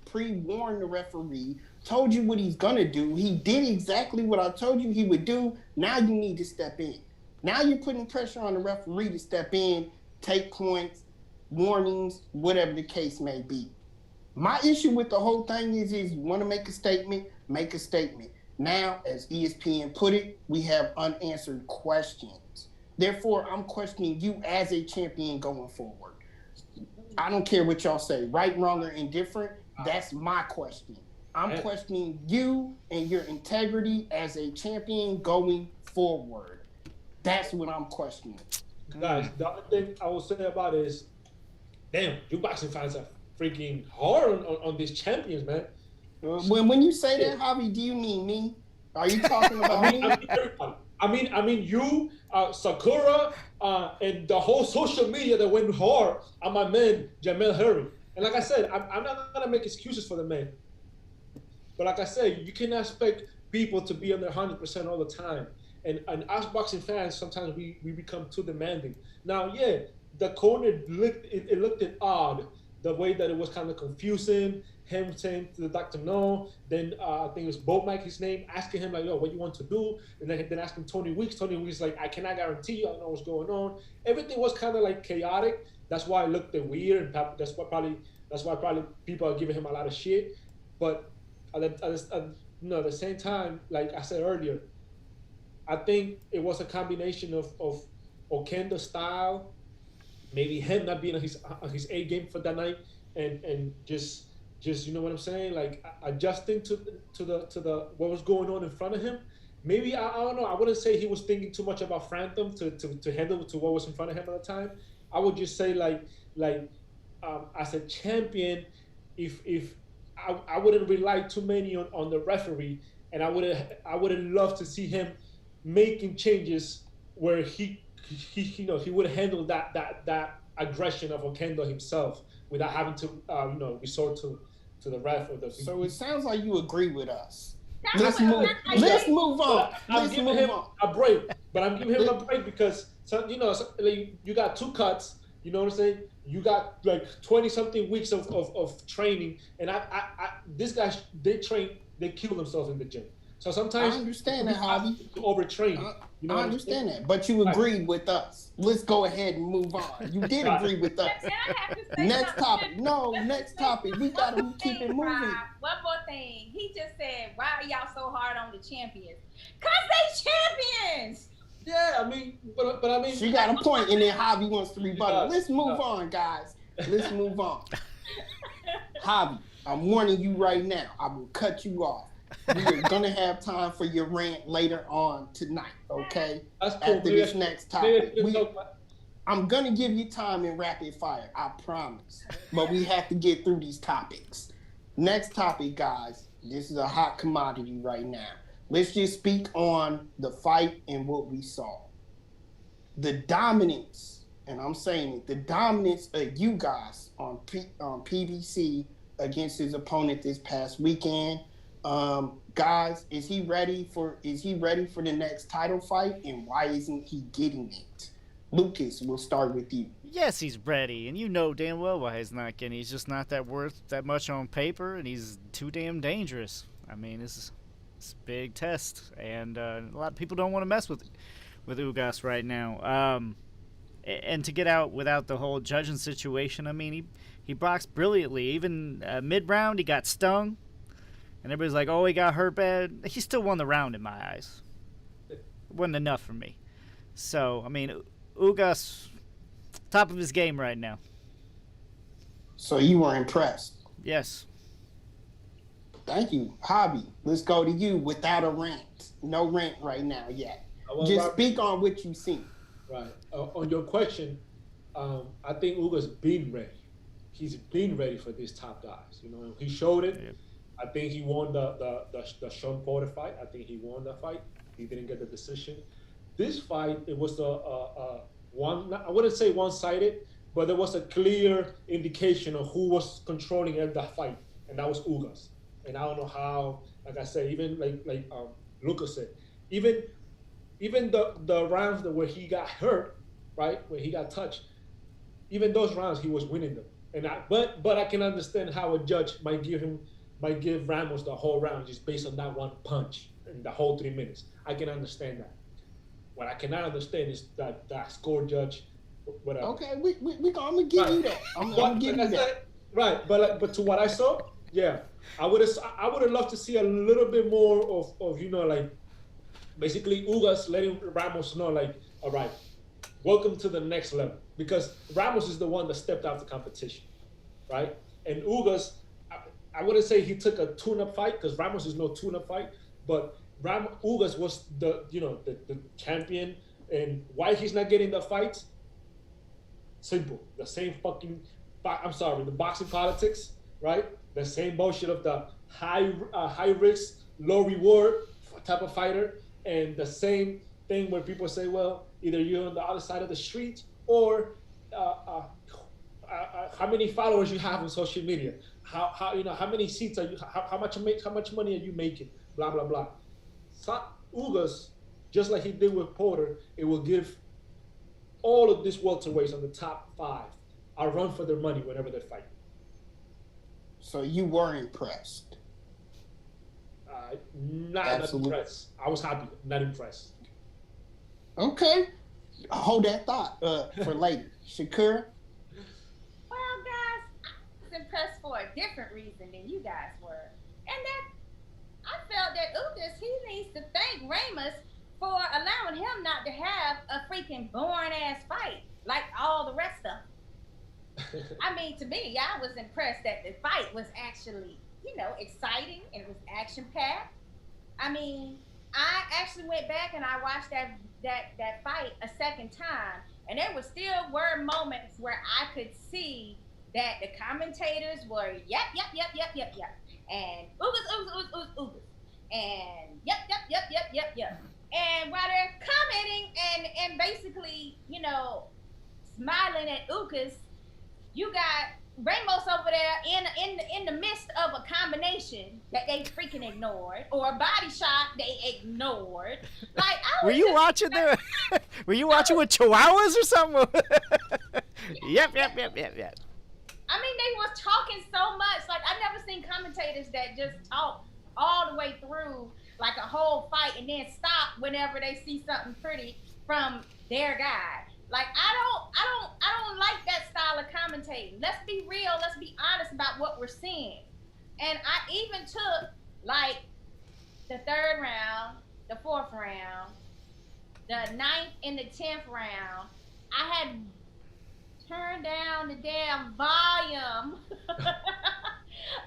pre-warned the referee, told you what he's going to do. He did exactly what I told you he would do. Now you need to step in. Now you're putting pressure on the referee to step in, take points, warnings, whatever the case may be. My issue with the whole thing is you want to make a statement, make a statement. Now, as ESPN put it, we have unanswered questions. Therefore, I'm questioning you as a champion going forward. I don't care what y'all say, right, wrong, or indifferent. That's my question. I'm questioning you and your integrity as a champion going forward. That's what I'm questioning. Guys, the other thing I will say about it is, damn, you boxing fans are freaking hard on these champions, man. When you say that, Javi, do you mean me? Are you talking about me? I mean you, Sakura, and the whole social media that went hard on my man Jermel Herring. And like I said, I'm not gonna make excuses for the man. But like I said, you cannot expect people to be on their 100% all the time. And us boxing fans, sometimes we become too demanding. Now, yeah, the corner looked odd, the way that it was kind of confusing. Him saying to the doctor no, then I think it was Boat Mike, his name, asking him like, yo, what you want to do? And then asking Tony Weeks. Tony Weeks like, I cannot guarantee you, I don't know what's going on. Everything was kind of like chaotic. That's why it looked weird, and that's why probably people are giving him a lot of shit. But at the same time, like I said earlier, I think it was a combination of Okenda's style, maybe him not being on his A game for that night, and just you know what I'm saying, like adjusting to the what was going on in front of him. Maybe I don't know. I wouldn't say he was thinking too much about Phantom to handle to what was in front of him at the time. I would just say like as a champion, if I wouldn't rely too many on the referee, and I would love to see him making changes where he would handle that aggression of Okendo himself without having to resort to the ref or the. So it sounds like you agree with us. Let's move on. I'm giving him a break, but I'm giving him a break because you got 2 cuts. You know what I'm saying? You got like 20-something weeks of training, and this guy they kill themselves in the gym. So sometimes I understand that, Javi. Overtrain. I understand that, but you agreed with us. Let's go ahead and move on. You did agree with us. Next topic. Next topic. We gotta keep it moving. One more thing. He just said, "Why are y'all so hard on the champions? 'Cause they champions." Yeah, I mean, but I mean, she got a point, and then Javi wants to rebuttal. Let's move on, guys. Let's move on. Javi, I'm warning you right now. I will cut you off. We are gonna have time for your rant later on tonight, okay? That's cool. After this next topic. I'm gonna give you time in rapid fire, I promise. But we have to get through these topics. Next topic, guys. This is a hot commodity right now. Let's just speak on the fight and what we saw. The dominance, and I'm saying it, the dominance of Ugas on PBC against his opponent this past weekend. Guys, is he ready for the next title fight, and why isn't he getting it? Lucas, we'll start with you. Yes, he's ready, and you know damn well why he's not getting. He's just not that worth that much on paper, and he's too damn dangerous. I mean, it's a big test, and a lot of people don't want to mess with Ugas right now. And to get out without the whole judging situation, I mean, he boxed brilliantly. Even mid-round, he got stung. And everybody's like, oh, he got hurt bad. He still won the round in my eyes. It wasn't enough for me. So, I mean, Ugas, top of his game right now. So you were impressed? Yes. Thank you. Javi, let's go to you without a rant. No rant right now yet. Just speak on what you've seen. Right. On your question, I think Ugas been ready. He's been ready for these top guys. You know, he showed it. Yep. I think he won the Sean Porter fight. I think he won that fight. He didn't get the decision. This fight, it was one. I wouldn't say one-sided, but there was a clear indication of who was controlling that fight, and that was Ugas. And I don't know how. Like I said, even like Lucas said, even the rounds where he got hurt, right, where he got touched, even those rounds he was winning them. And but I can understand how a judge might give Ramos the whole round just based on that one punch in the whole 3 minutes. I can understand that. What I cannot understand is that score judge, whatever. Okay, I'm gonna give you that. I'm gonna give you that. Right, but to what I saw, yeah, I would have loved to see a little bit more of like basically Ugas letting Ramos know like, all right, welcome to the next level, because Ramos is the one that stepped out the competition, right? And Ugas, I wouldn't say he took a tune-up fight because Ramos is no tune-up fight, but Ugas was the champion, and why he's not getting the fights? Simple, the same fucking. I'm sorry, the boxing politics, right? The same bullshit of the high risk, low reward type of fighter, and the same thing where people say, well, either you're on the other side of the street or how many followers you have on social media, how many seats are you, how much money are you making, blah blah blah. So Ugas, just like he did with Porter, it will give all of these welterweights on the top 5 a run for their money whenever they're fighting. So you were impressed? Not impressed. I was happy, not impressed. Okay. Hold that thought for later. Shakira? Well, guys, I was impressed for a different reason than you guys were. And that I felt that Ugas, he needs to thank Ramos for allowing him not to have a freaking boring-ass fight like all the rest of them. I mean, to me, I was impressed that the fight was actually, exciting and it was action-packed. I mean, I actually went back and I watched that fight a second time, and there were moments where I could see that the commentators were yep, and Ugas, and yep. And while they're commenting and basically, smiling at Ugas, you got Ramos over there in the midst of a combination that they freaking ignored, or a body shot they ignored. Like, were you watching there? Were you watching with chihuahuas or something? Yep. I mean, they were talking so much. Like, I've never seen commentators that just talk all the way through like a whole fight and then stop whenever they see something pretty from their guy. Like, I don't like that style of commentating. Let's be real. Let's be honest about what we're seeing. And I even took like the 3rd round, the 4th round, the 9th and the 10th round. I had turned down the damn volume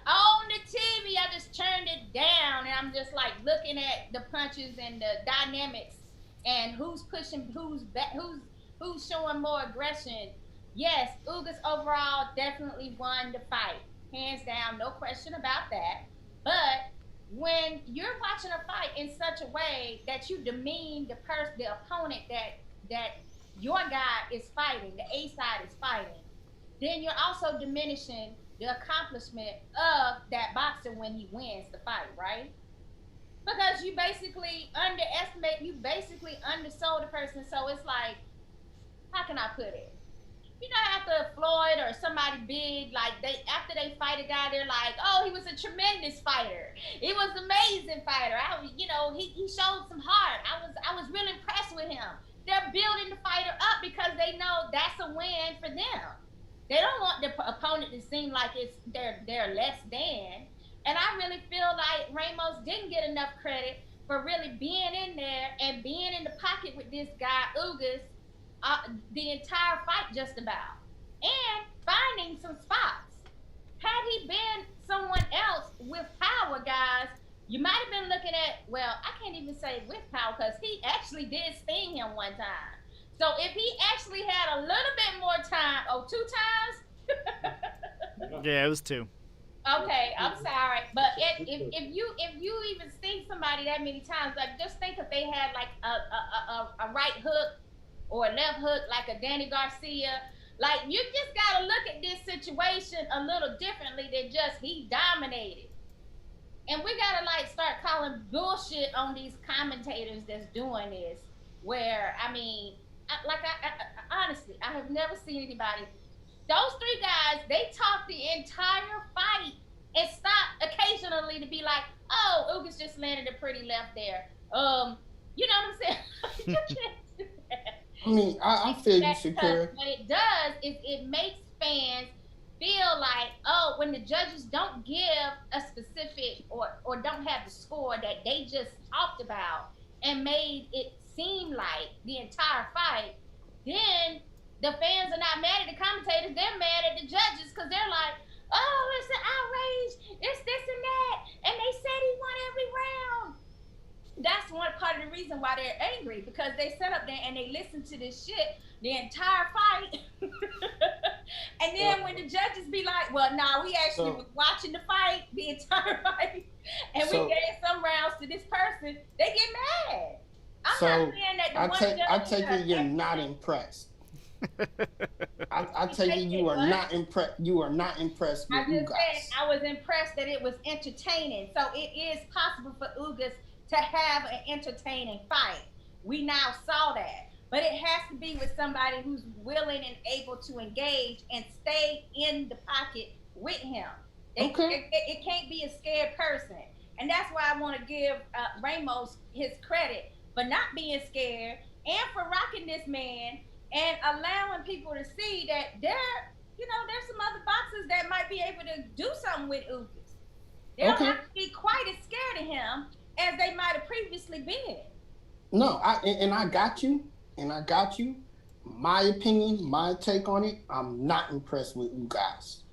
on the TV. I just turned it down, and I'm just like looking at the punches and the dynamics and who's pushing, who's showing more aggression. Yes, Ugas overall definitely won the fight, hands down, no question about that. But when you're watching a fight in such a way that you demean the opponent that your guy is fighting, the A side is fighting, then you're also diminishing the accomplishment of that boxer when he wins the fight, right? Because you basically undersold the person. So it's like, how can I put it? After Floyd or somebody big, like after they fight a guy, they're like, oh, he was a tremendous fighter. He was an amazing fighter. He showed some heart. I was really impressed with him. They're building the fighter up because they know that's a win for them. They don't want the opponent to seem like they're less than. And I really feel like Ramos didn't get enough credit for really being in there and being in the pocket with this guy, Ugas, the entire fight just about. And finding some spots. Had he been someone else with power, guys, you might have been looking at, well, I can't even say with power because he actually did sting him one time. So if he actually had a little bit more time, 2 times? Yeah, it was 2. Okay, I'm sorry, but if you even sting somebody that many times, like just think if they had like a right hook or a left hook like a Danny Garcia, like you just gotta look at this situation a little differently than just he dominated. And we gotta like start calling bullshit on these commentators that's doing this. Where I mean, honestly, I have never seen anybody. Those 3 guys, they talk the entire fight and stop occasionally to be like, "Oh, Ugas just landed a pretty left there." You know what I'm saying? You can't do that. I mean, I feel you, Shakira. What it does is it makes fans feel like, oh, when the judges don't give a specific or don't have the score that they just talked about and made it seem like the entire fight, then the fans are not mad at the commentators, they're mad at the judges because they're like, oh, it's an outrage, it's this and that, and they said he won every round. That's one part of the reason why they're angry, because they sat up there and they listened to this shit the entire fight. And then when the judges be like, well, nah, we actually was watching the fight, the entire fight, and we gave some rounds to this person, they get mad. I'm not saying that the one judge I take it you're not impressed. I take it you are not impressed. You are not impressed with Ugas. I just said I was impressed that it was entertaining. So it is possible for Ugas to have an entertaining fight. We now saw that. But it has to be with somebody who's willing and able to engage and stay in the pocket with him. It can't be a scared person. And that's why I want to give Ramos his credit for not being scared and for rocking this man and allowing people to see that there's some other boxers that might be able to do something with Ugas. They don't have to be quite as scared of him as they might have previously been. No, I got you. And I got you. My opinion, my take on it, I'm not impressed with Ugas.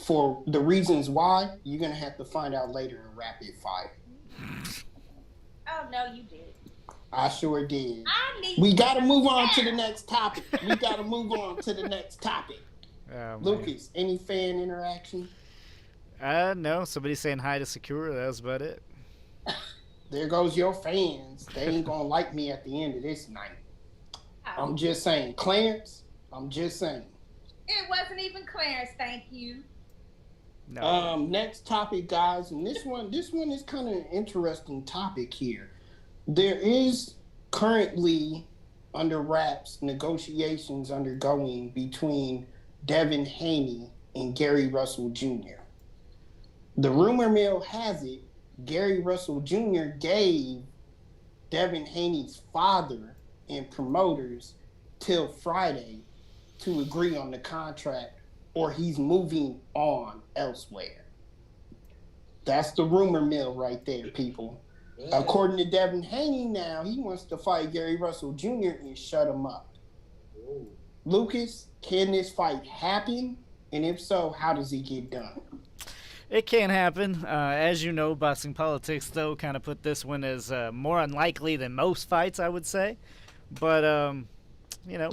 For the reasons why, you're going to have to find out later in Rapid Fire. Oh, no, you did. I sure did. We got to move on to the next topic. Lucas, any fan interaction? No. Somebody saying hi to Sakura. That was about it. There goes your fans. They ain't going to like me at the end of this night. I'm just saying. Clarence, I'm just saying. It wasn't even Clarence, thank you. No. Next topic, guys, and this one is kind of an interesting topic here. There is currently under wraps negotiations undergoing between Deven Haney and Gary Russell Jr. The rumor mill has it Gary Russell Jr. gave Deven Haney's father and promoters till Friday to agree on the contract, or he's moving on elsewhere. That's the rumor mill right there, people. Yeah. According to Deven Haney now, he wants to fight Gary Russell Jr. and shut him up. Ooh. Lucas, can this fight happen? And if so, how does it get done? It can happen. As you know, Boxing Politics, though, kind of put this one as more unlikely than most fights, I would say. But,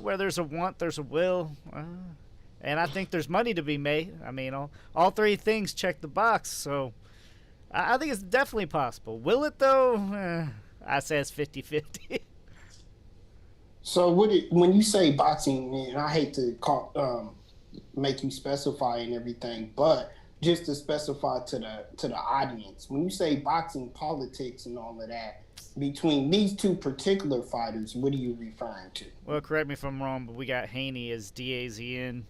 where there's a want, there's a will. And I think there's money to be made. I mean, all three things check the box. So I think it's definitely possible. Will it, though? I say it's 50-50. So when you say boxing, and I hate to make you specify and everything, but just to specify to the audience, when you say boxing politics and all of that, between these two particular fighters, what are you referring to? Well, correct me if I'm wrong, but we got Haney as DAZN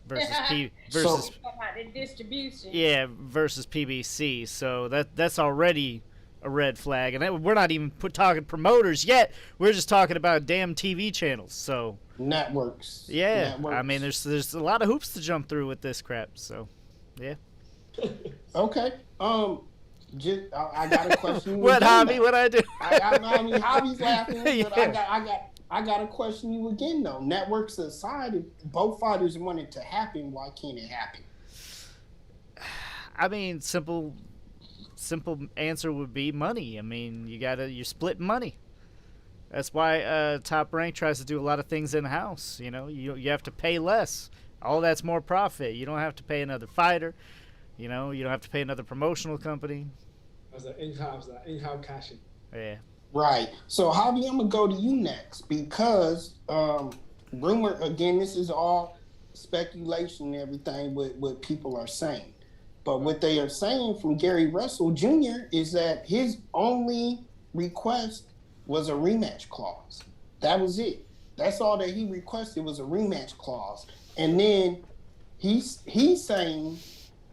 versus distribution. Yeah, versus PBC. So that's already a red flag, and we're not even talking promoters yet. We're just talking about damn TV channels. So networks. Yeah, I mean, there's a lot of hoops to jump through with this crap. So, yeah. Okay. I got a question. What, Javi? What I do? I mean, Javi's laughing, but yeah. I got to question you again, though. Networks aside, if both fighters want it to happen, why can't it happen? I mean, simple answer would be money. I mean, you're splitting money. That's why Top Rank tries to do a lot of things in-house. You have to pay less. All that's more profit. You don't have to pay another fighter. You don't have to pay another promotional company. That's an in-house cashing. Yeah. Right. So, Javi, I'm going to go to you next because rumor, again, this is all speculation and everything, what people are saying. But what they are saying from Gary Russell Jr. is that his only request was a rematch clause. That was it. That's all that he requested was a rematch clause. And then he's saying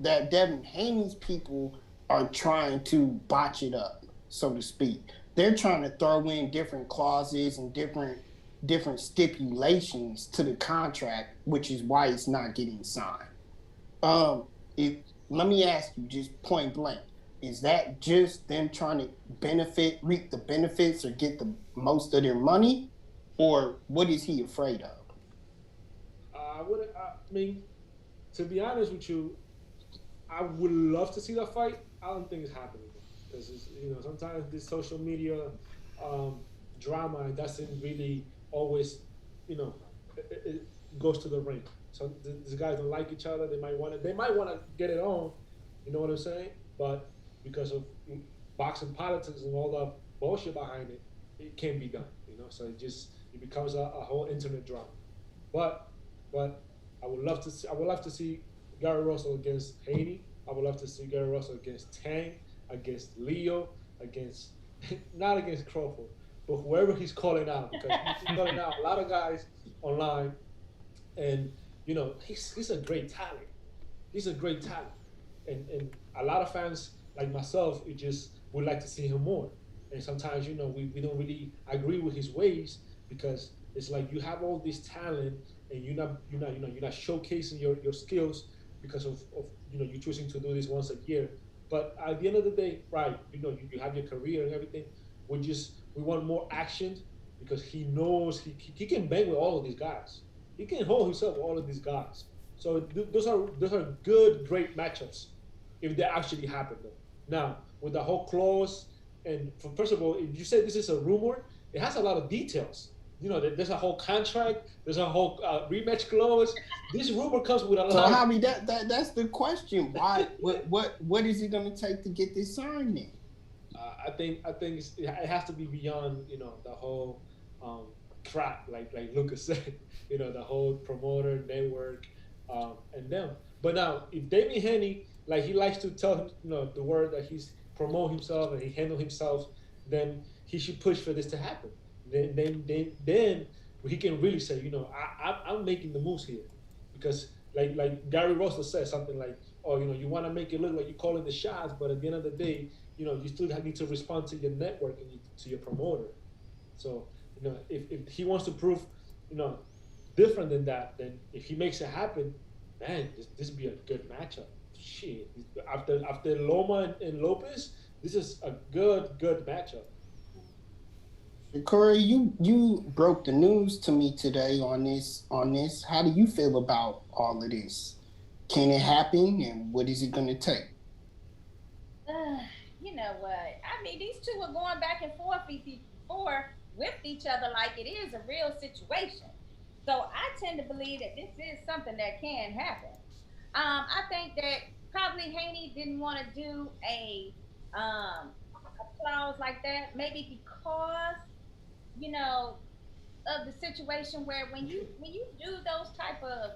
that Deven Haney's people are trying to botch it up, so to speak. They're trying to throw in different clauses and different different stipulations to the contract, which is why it's not getting signed. If let me ask you just point blank, is that just them trying to reap the benefits or get the most of their money, or what is he afraid of? I mean, to be honest with you, I would love to see that fight. I don't think it's happening because sometimes this social media um, drama doesn't really always you know it goes to the ring. So these guys don't like each other. They might want to get it on. You know what I'm saying? But because of boxing politics and all the bullshit behind it, it can't be done. So it becomes a whole internet drama. But but I would love to see Gary Russell against Haney. I would love to see Gary Russell against Tang, against Leo, against not against Crawford, but whoever he's calling out because he's calling out a lot of guys online, and he's a great talent. He's a great talent, and a lot of fans like myself, it just would like to see him more. And sometimes we don't really agree with his ways because it's like you have all this talent and you're not showcasing your skills because of you choosing to do this once a year. But at the end of the day, right, you have your career and everything. We want more action because he knows he can bang with all of these guys. He can hold himself with all of these guys. So those are good, great matchups if they actually happen though. Now with the whole clause and first of all, if you say this is a rumor, it has a lot of details. There's a whole contract, there's a whole rematch clause. This rumor comes with a lot. So, Javi, that's the question. Why? What is it going to take to get this signed then? It has to be beyond the whole trap, like Lucas said. The whole promoter network and them. But now, if David Haney, like he likes to tell him, the word that he's promote himself and he handle himself, then he should push for this to happen. Then he can really say, I'm making the moves here, because like Gary Russell said something like, oh, you want to make it look like you're calling the shots, but at the end of the day, you still need to respond to your network and to your promoter. So if he wants to prove different than that, then if he makes it happen, man, this would be a good matchup. Shit, after Loma and Lopez, this is a good matchup. Corey, you broke the news to me today on this. How do you feel about all of this? Can it happen, and what is it going to take? You know what? I mean, these two are going back and forth with each other like it is a real situation. So I tend to believe that this is something that can happen. I think that probably Haney didn't want to do a clause like that, maybe because of the situation where when you do those type of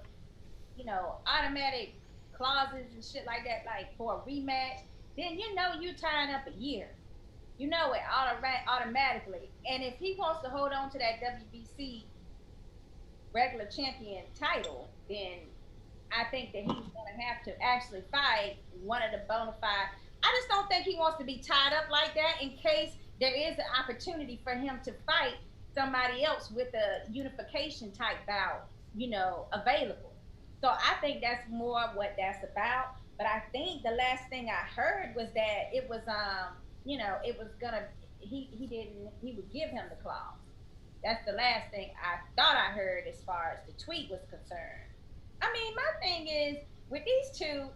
automatic clauses and shit like that, like for a rematch, then you're tying up a year. You know it automatically. And if he wants to hold on to that WBC regular champion title, then I think that he's going to have to actually fight one of the bona fide. I just don't think he wants to be tied up like that in case there is an opportunity for him to fight somebody else with a unification type bout, available. So I think that's more what that's about. But I think the last thing I heard was that it was, it was gonna, he would give him the clause. That's the last thing I thought I heard as far as the tweet was concerned. I mean, my thing is with these two,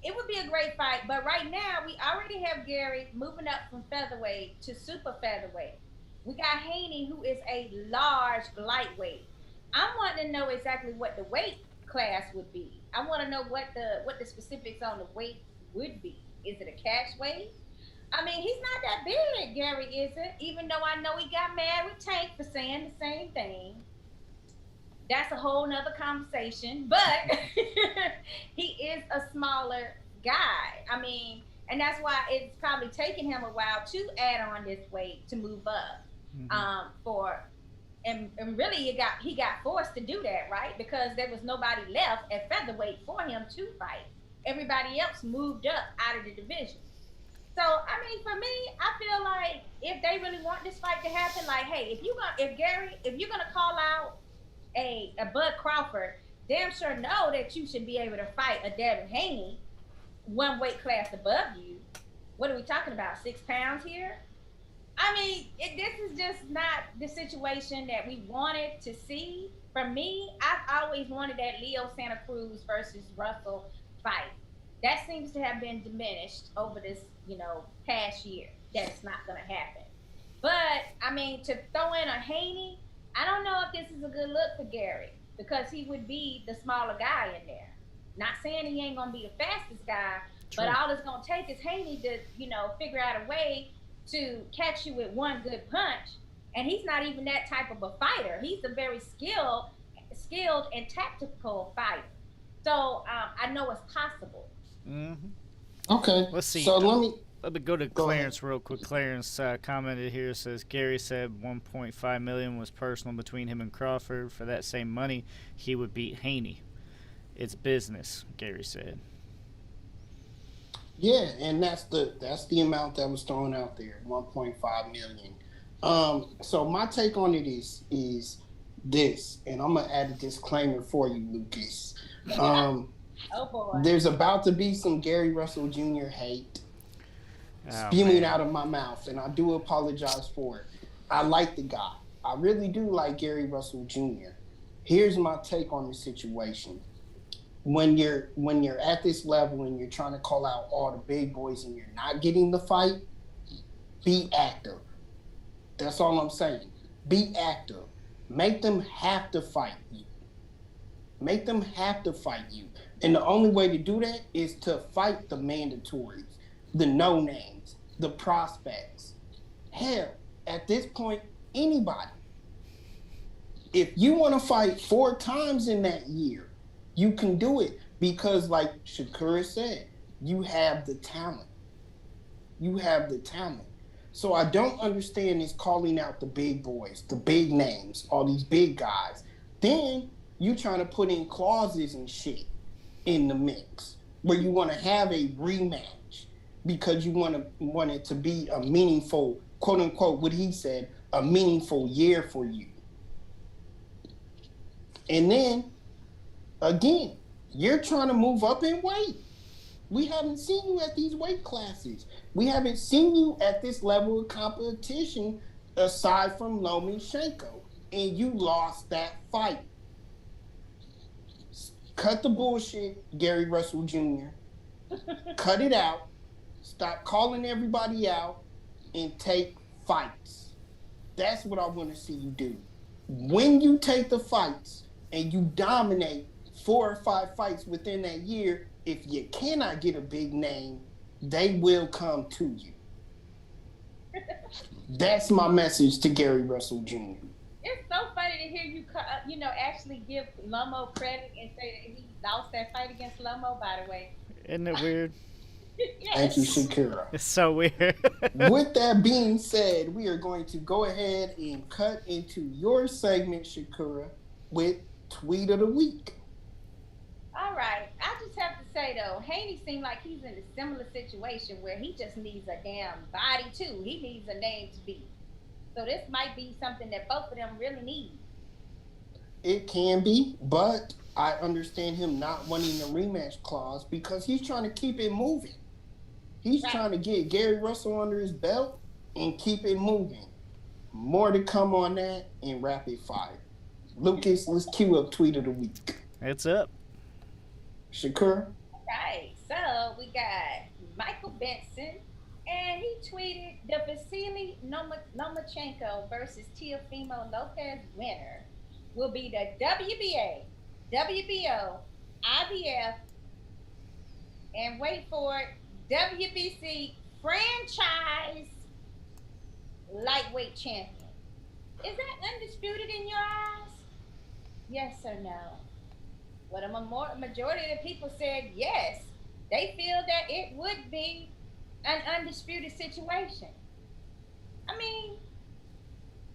it would be a great fight. But right now, we already have Gary moving up from featherweight to super featherweight. We got Haney, who is a large lightweight. I want to know exactly what the weight class would be. I want to know what the specifics on the weight would be. Is it a catch weight? I mean, he's not that big, Gary isn't, even though I know he got mad with Tank for saying the same thing. That's a whole nother conversation, but he is a smaller guy. I mean, and that's why it's probably taken him a while to add on this weight to move up. And really he got forced to do that, right? Because there was nobody left at featherweight for him to fight. Everybody else moved up out of the division. So I mean, for me, I feel like if they really want this fight to happen, like, hey, if you're gonna call out a Bud Crawford, damn sure know that you should be able to fight a Devin Haney, one weight class above you. What are we talking about? 6 pounds here? I mean, this is just not the situation that we wanted to see. For me, I've always wanted that Leo Santa Cruz versus Russell fight. That seems to have been diminished over this, past year. That's not going to happen. But I mean, to throw in a Haney, I don't know if this is a good look for Gary because he would be the smaller guy in there. Not saying he ain't gonna be the fastest guy, True. but all it's gonna take is Haney to, figure out a way to catch you with one good punch. And he's not even that type of a fighter. He's a very skilled and tactical fighter. So I know it's possible. Mm-hmm. Okay. Let's see. So let me go to Clarence real quick. Clarence commented here, says Gary said 1.5 million was personal between him and Crawford. For that same money, he would beat Haney. It's business, Gary said. Yeah, and that's the amount that was thrown out there, 1.5 million. So my take on it is this, and I'm gonna add a disclaimer for you, Lucas. Oh boy. There's about to be some Gary Russell Jr. hate spewing out of my mouth, and I do apologize for it. I like the guy. I really do like Gary Russell Jr. Here's my take on the situation. When you're at this level and you're trying to call out all the big boys and you're not getting the fight, be active. That's all I'm saying. Be active. Make them have to fight you. Make them have to fight you. And the only way to do that is to fight the mandatories, the no-names, the prospects. Hell, at this point, anybody. If you want to fight 4 times in that year, you can do it because, like Shakura said, you have the talent. You have the talent. So I don't understand this calling out the big boys, the big names, all these big guys. Then you trying to put in clauses and shit in the mix where you want to have a rematch because you want it to be a meaningful, quote unquote, what he said, a meaningful year for you. And then again, you're trying to move up in weight. We haven't seen you at these weight classes. We haven't seen you at this level of competition aside from Lomachenko. And you lost that fight. Cut the bullshit, Gary Russell Jr. Cut it out. Stop calling everybody out and take fights. That's what I want to see you do. When you take the fights and you dominate 4 or 5 fights within that year, if you cannot get a big name, they will come to you. That's my message to Gary Russell Jr. It's so funny to hear you, actually give Lomo credit and say that he lost that fight against Lomo, by the way. Isn't it weird? Yes. Thank you, Shakira. It's so weird. With that being said, we are going to go ahead and cut into your segment, Shakira, with Tweet of the Week. All right. I just have to say, though, Haney seemed like he's in a similar situation where he just needs a damn body, too. He needs a name to beat. So this might be something that both of them really need. It can be, but I understand him not wanting the rematch clause because he's trying to keep it moving. He's trying to get Gary Russell under his belt and keep it moving. More to come on that in rapid fire. Lucas, let's cue up Tweet of the Week. It's up. Shakur? Right. So we got Michael Benson, and he tweeted the Vasily Lomachenko versus Teofimo Lopez winner will be the WBA, WBO, IBF, and wait for it, WBC franchise lightweight champion. Is that undisputed in your eyes? Yes or no? Well, the majority of the people said yes. They feel that it would be an undisputed situation. I mean,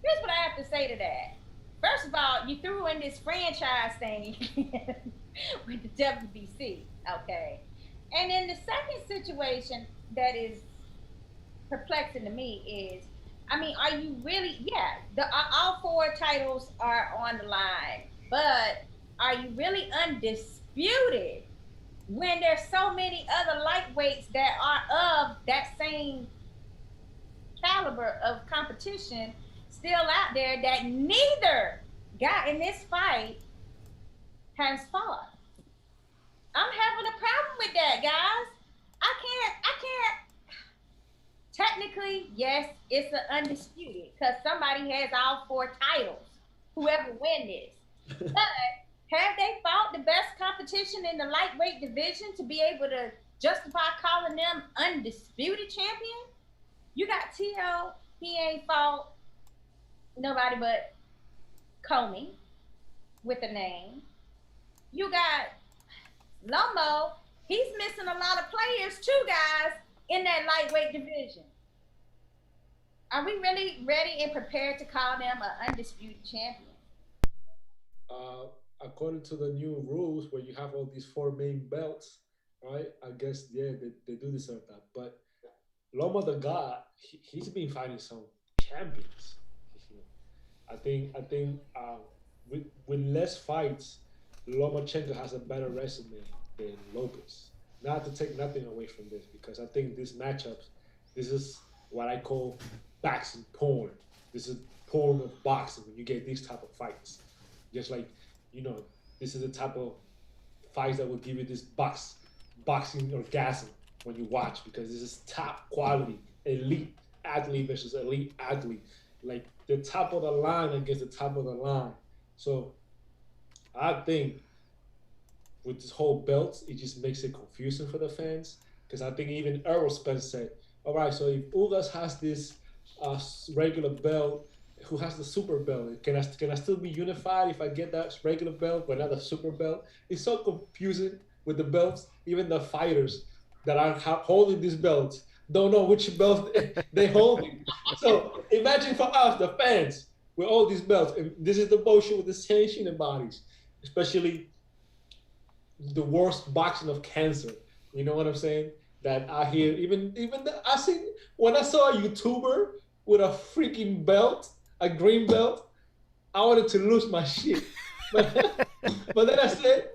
here's what I have to say to that. First of all, you threw in this franchise thing with the WBC, okay? And in the second situation that is perplexing to me is, I mean, are you really? Yeah, all four titles are on the line, but are you really undisputed when there's so many other lightweights that are of that same caliber of competition still out there that neither guy in this fight has fought? I'm having a problem with that, guys. I can't. Technically, yes, it's an undisputed because somebody has all four titles, whoever wins this. But have they fought the best competition in the lightweight division to be able to justify calling them undisputed champion? You got T.O., he ain't fought nobody but Comey with a name. You got Lomo, he's missing a lot of players too, guys, in that lightweight division. Are we really ready and prepared to call them an undisputed champion? According to the new rules, where you have all these four main belts, right? I guess they do deserve that. But Loma the God, he's been fighting some champions. I think with less fights, Lomachenko has a better resume than Lopez. Not to take nothing away from this, because I think these matchups, this is what I call boxing porn. This is porn of boxing when you get these type of fights. Just like, this is the type of fights that will give you this boxing orgasm when you watch, because this is top quality, elite athlete versus elite athlete. Like the top of the line against the top of the line. So I think with this whole belt, it just makes it confusing for the fans. Because I think even Errol Spence said, all right, so if Ugas has this regular belt, who has the super belt? Can I still be unified if I get that regular belt but not the super belt? It's so confusing with the belts. Even the fighters that are holding these belts don't know which belt they're holding. So imagine for us, the fans, with all these belts, and this is the bullshit with the sanctioning bodies, especially the worst boxing of cancer. You know what I'm saying? That I hear when I saw a YouTuber with a freaking belt, a green belt, I wanted to lose my shit. But then I said,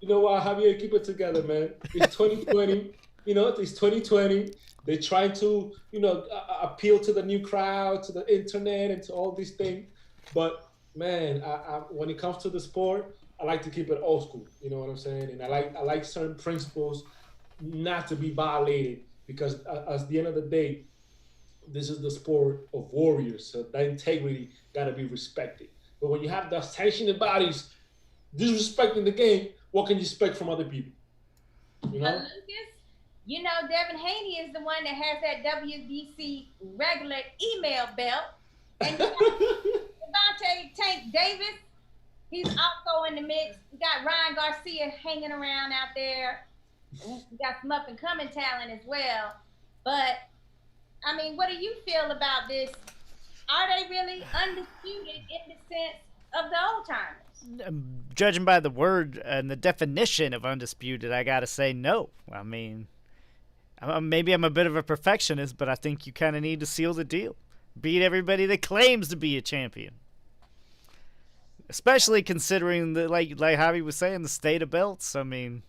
you know what, Javier, keep it together, man. It's 2020. It's 2020. They try to, appeal to the new crowd, to the internet, and to all these things. But man, I when it comes to the sport, I like to keep it old school. You know what I'm saying? And I like certain principles not to be violated, because at the end of the day, this is the sport of warriors. So that integrity got to be respected. But when you have the sanctioned bodies disrespecting the game, what can you expect from other people? Lucas, Deven Haney is the one that has that WBC regular email belt. And Devontae Tank Davis, he's also in the mix. We got Ryan Garcia hanging around out there. We got some up and coming talent as well. But, I mean, what do you feel about this? Are they really undisputed in the sense of the old timers? Judging by the word and the definition of undisputed, I gotta say no. I mean, maybe I'm a bit of a perfectionist, but I think you kind of need to seal the deal. Beat everybody that claims to be a champion. Especially considering, like Javi was saying, the state of belts. I mean,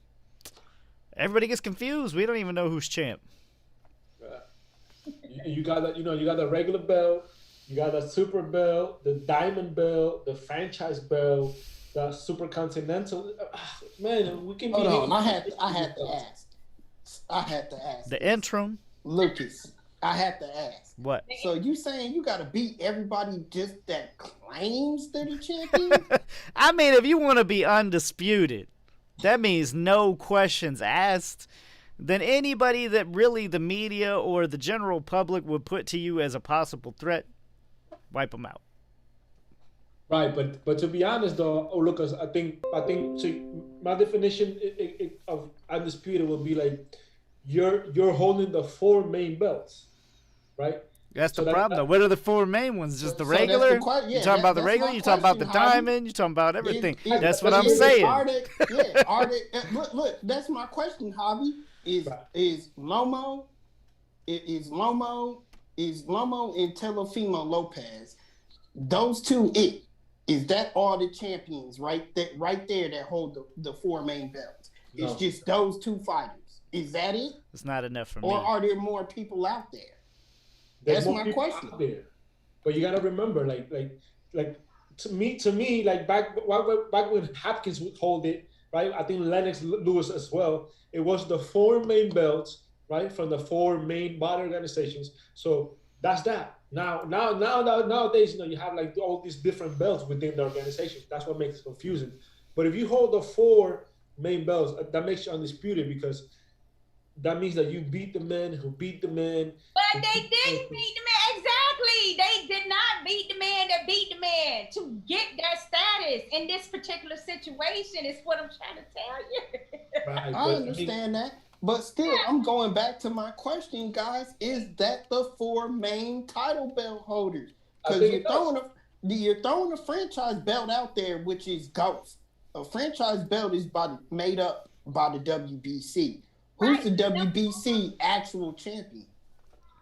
everybody gets confused. We don't even know who's champ. You got that. You got the regular belt. You got the super belt, the diamond belt, the franchise belt, the super continental. Man, we can. Hold on. I had to ask. The interim. Lucas, I had to ask. What? So you saying you got to beat everybody just that claims they're the champion? I mean, if you want to be undisputed, that means no questions asked. Then anybody that really the media or the general public would put to you as a possible threat, wipe them out. Right, but to be honest though, Lucas, I think so my definition of undisputed would be like you're holding the four main belts, right? That's the problem though. What are the four main ones? Just the regular? You talking about the regular? You talking about the diamond? You talking about everything? That's what I'm saying. Look, that's my question, Javi. Is Lomo is Lomo and Telefimo Lopez. Those two, is that all the champions right there that hold the 4 main belts? It's just those 2 fighters. Is that it? It's not enough for me. Or are there more people out there? There's That's more my question. out there. But you gotta remember, like to me, like back when Hopkins would hold it, right? I think Lennox Lewis as well. It was the 4 main belts, right, from the 4 main body organizations. So that's that. Nowadays, you have like all these different belts within the organization. That's what makes it confusing. But if you hold the 4 main belts, that makes you undisputed, because that means that you beat the man who beat the man. But they didn't beat the man. Exactly. They did not beat the man that beat the man to get that status in this particular situation, is what I'm trying to tell you. Right, I understand that. But still, I'm going back to my question, guys. Is that the 4 main title belt holders? Because you're throwing a franchise belt out there, which is Ghost. A franchise belt is made up by the WBC. Who's the WBC actual champion?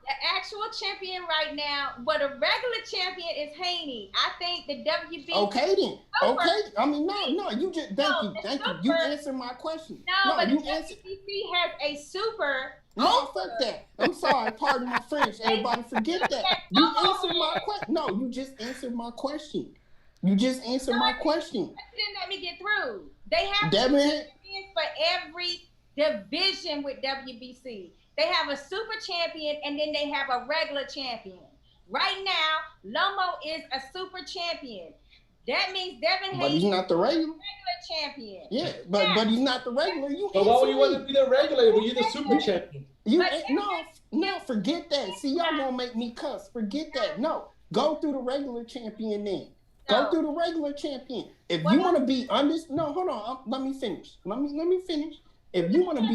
The actual champion right now, but a regular champion is Haney. I think the WBC. Okay then. Okay. I mean, no. You just thank you. You answered my question. No, but you the answered. WBC has a super. No, fuck that. I'm sorry. Pardon my French. Everybody forget that. You answered my question. No, you just answered my question. You just answered my question. You didn't let me get through. They have Deven champions for every division with WBC. They have a super champion, and then they have a regular champion. Right now, Lomo is a super champion. That means Deven Hayes but he's not the regular champion. Yeah, but he's not the regular. But why would you want to be the regular when you're the super champion? No, forget that. See, y'all gonna make me cuss. Forget that. No, go through the regular champion then. Go through the regular champion. If you want to be hold on. Let me finish. Let me finish. If you want to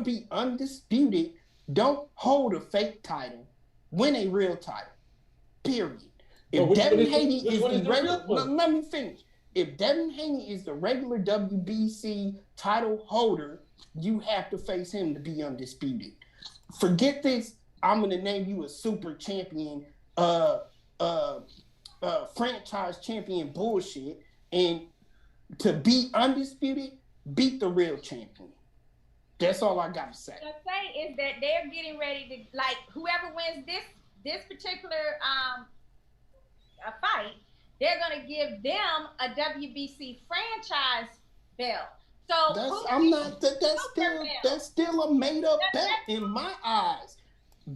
be undisputed, don't hold a fake title. Win a real title. Period. If Devin Haney is the regular, let me finish. If Devin Haney is the regular WBC title holder, you have to face him to be undisputed. Forget this. I'm gonna name you a super champion, franchise champion bullshit, and to be undisputed, beat the real champion. That's all I gotta say. What I say is that they're getting ready to, like, whoever wins this particular fight, they're gonna give them a WBC franchise belt. So that's still a made up belt in my eyes.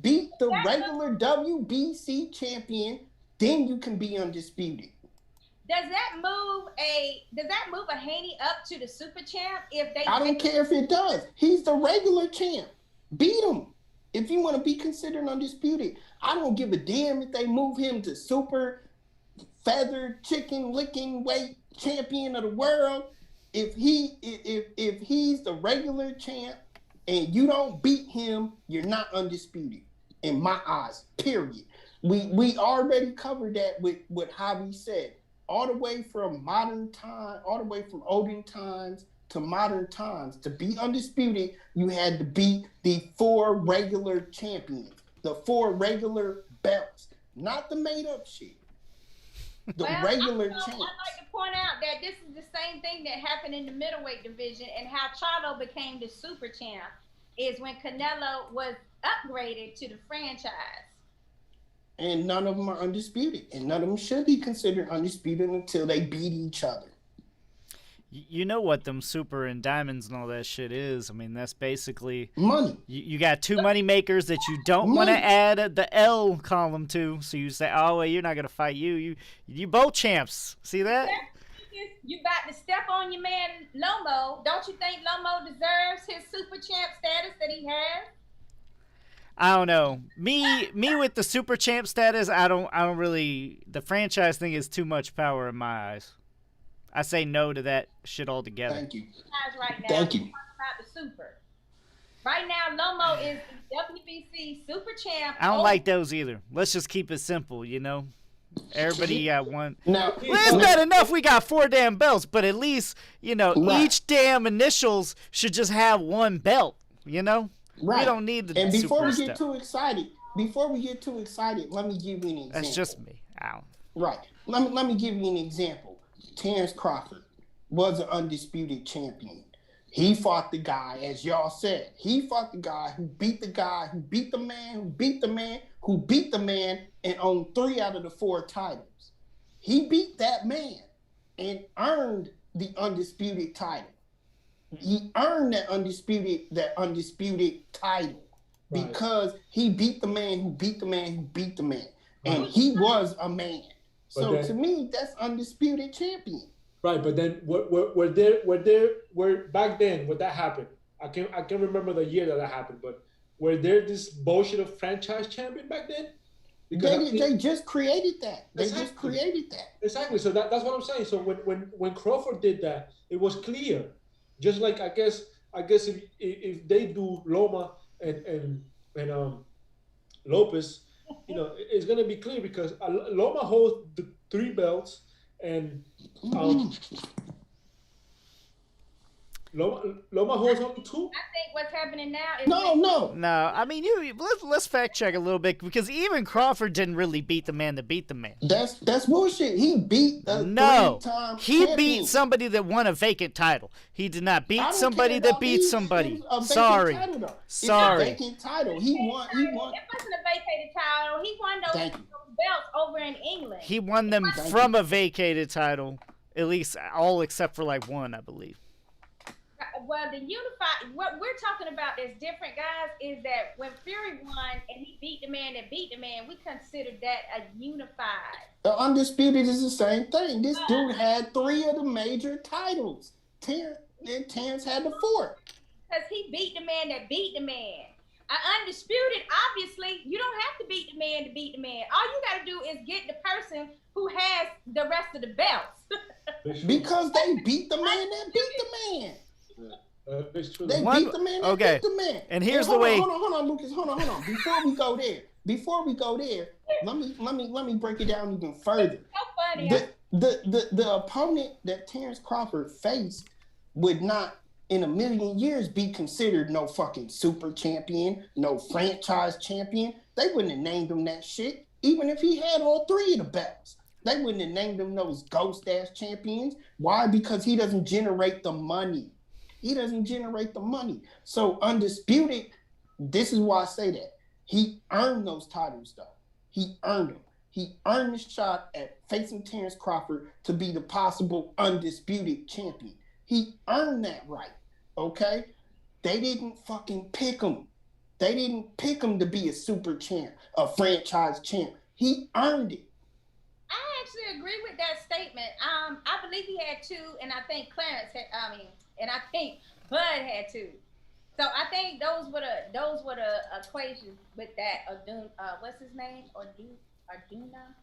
Beat the regular WBC champion, then you can be undisputed. Does that move a Haney up to the super champ I don't care if it does. He's the regular champ. Beat him. If you want to be considered undisputed. I don't give a damn if they move him to super feathered chicken licking weight champion of the world. If he's the regular champ and you don't beat him, you're not undisputed in my eyes. Period. We already covered that with what Javi said. All the way from modern time, all the way from olden times to modern times, to be undisputed, you had to beat the 4 regular champions, the 4 regular belts, not the made up shit. The regular champs. I'd like to point out that this is the same thing that happened in the middleweight division, and how Charlo became the super champ is when Canelo was upgraded to the franchise. And none of them are undisputed. And none of them should be considered undisputed until they beat each other. You know what them super and diamonds and all that shit is. I mean, that's basically... money. You got 2 money makers that you don't want to add the L column to. So you say, oh, well, you're not going to fight you. You both champs. See that? You about to step on your man Lomo. Don't you think Lomo deserves his super champ status that he has? I don't know. Me with the super champ status, I don't really. The franchise thing is too much power in my eyes. I say no to that shit altogether. Thank you. Right now, Thank you. About the super. Right now, Lomo is the WBC super champ. I don't like those either. Let's just keep it simple, you know. Everybody got one. Now, well, it's not enough. We got 4 damn belts, but at least each damn initials should just have 1 belt. You know. Right. We don't need the And before super we get stuff. too excited, let me give you an example. That's just me. Ow. Right. Let me give you an example. Terrence Crawford was an undisputed champion. He fought the guy, as y'all said, he fought the guy who beat the guy, who beat the man, who beat the man, who beat the man, and owned 3 out of the 4 titles. He beat that man and earned the undisputed title. He earned that undisputed title because he beat the man who beat the man who beat the man. And he was a man. So to me, that's undisputed champion. Right, but then were back then when that happened? I can't remember the year that happened, but were there this bullshit of franchise champion back then? Because they just created that. Exactly. So that's what I'm saying. So when Crawford did that, it was clear. Just like I guess if they do Loma and Lopez, it's gonna be clear because Loma holds the 3 belts and Loma holds only 2. I think what's happening now is No. I mean, let's fact check a little bit because even Crawford didn't really beat the man that beat the man. That's bullshit. He beat a 3-time he champion. beat somebody that won a vacant title. He did not beat somebody that beat somebody. Sorry. Sorry. It's a vacant title. He won. It wasn't a vacated title. He won those belts over in England. He won them from a vacated title, at least all except for like 1, I believe. Well, the unified, what we're talking about that's different, guys, is that when Fury won and he beat the man that beat the man, we considered that a unified. The undisputed is the same thing. This dude had 3 of the major titles. Terrence had the 4th. Because he beat the man that beat the man. Undisputed, obviously, you don't have to beat the man to beat the man. All you got to do is get the person who has the rest of the belts. Because they beat the man that beat the man. They beat the man that beat the man. And here's the way. Hold on, Lucas. Hold on. Before we go there, let me break it down even further. So funny. The opponent that Terrence Crawford faced would not in a million years be considered no fucking super champion, no franchise champion. They wouldn't have named him that shit, even if he had all 3 of the belts. They wouldn't have named him those ghost ass champions. Why? Because he doesn't generate the money. So undisputed, this is why I say that. He earned those titles though. He earned them. He earned the shot at facing Terrence Crawford to be the possible undisputed champion. He earned that right, okay? They didn't fucking pick him. They didn't pick him to be a super champ, a franchise champ. He earned it. I actually agree with that statement. I believe he had 2, and I think Clarence had. And I think Bud had 2. So I think those were the equations with that. What's his name? Arduna.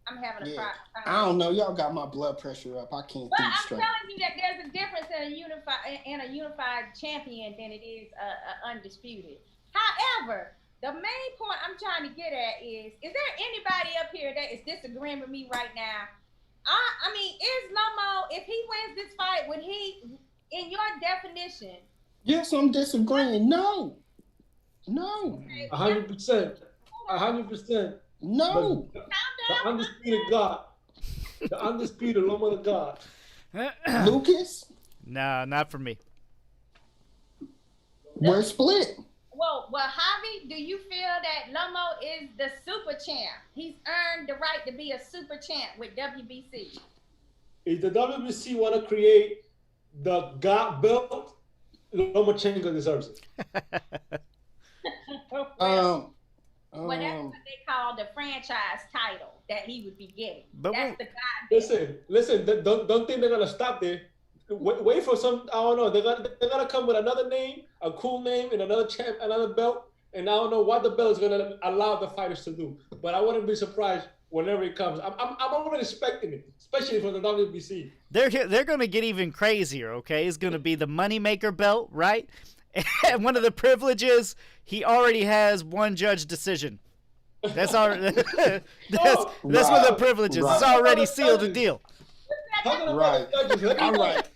I'm having a problem. I don't know. Y'all got my blood pressure up. I can't think straight. I'm telling you that there's a difference in a unified champion than it is a undisputed. However, the main point I'm trying to get at is there anybody up here that is disagreeing with me right now? I mean, is Lomo, if he wins this fight, would he, in your definition? Yes, I'm disagreeing. No. 100%. 100%. No. The undisputed God. The undisputed Loma the God. Lucas? No, not for me. We're split. Well, Javi, do you feel that Lomo is the super champ? He's earned the right to be a super champ with WBC. If the WBC want to create the God belt, Lomachenko deserves it. Well, that's what they call the franchise title that he would be getting. But that's the God. Listen. Don't think they're gonna stop there. Wait for some. I don't know. They're gonna come with another name, a cool name, and another belt. And I don't know what the belt is gonna allow the fighters to do. But I wouldn't be surprised whenever it comes. I'm already expecting it, especially for the WBC. They're gonna get even crazier. Okay, it's gonna be the moneymaker belt, right? And one of the privileges, he already has 1 judge decision. That's already that's one of the privileges. Right. It's already sealed a deal. Right. All right.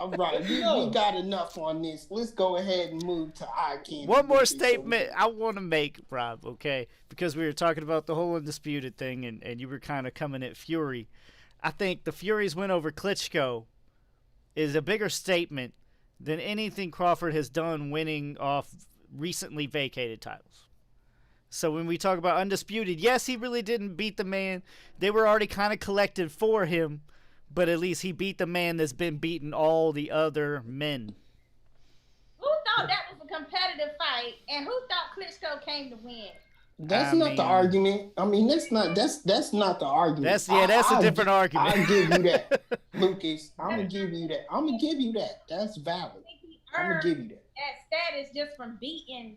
All right, we got enough on this. Let's go ahead and move to eye candy. One more statement I want to make, Rob, okay? Because we were talking about the whole undisputed thing, and you were kind of coming at Fury. I think the Fury's win over Klitschko is a bigger statement than anything Crawford has done winning off recently vacated titles. So when we talk about undisputed, yes, he really didn't beat the man. They were already kind of collected for him. But at least he beat the man that's been beating all the other men. Who thought that was a competitive fight, and who thought Klitschko came to win? That's not the argument. I mean, that's not the argument. That's a different argument. I'll give you that, Lucas. I'm gonna give you that. That's valid. I'm gonna give you that. That status just from beating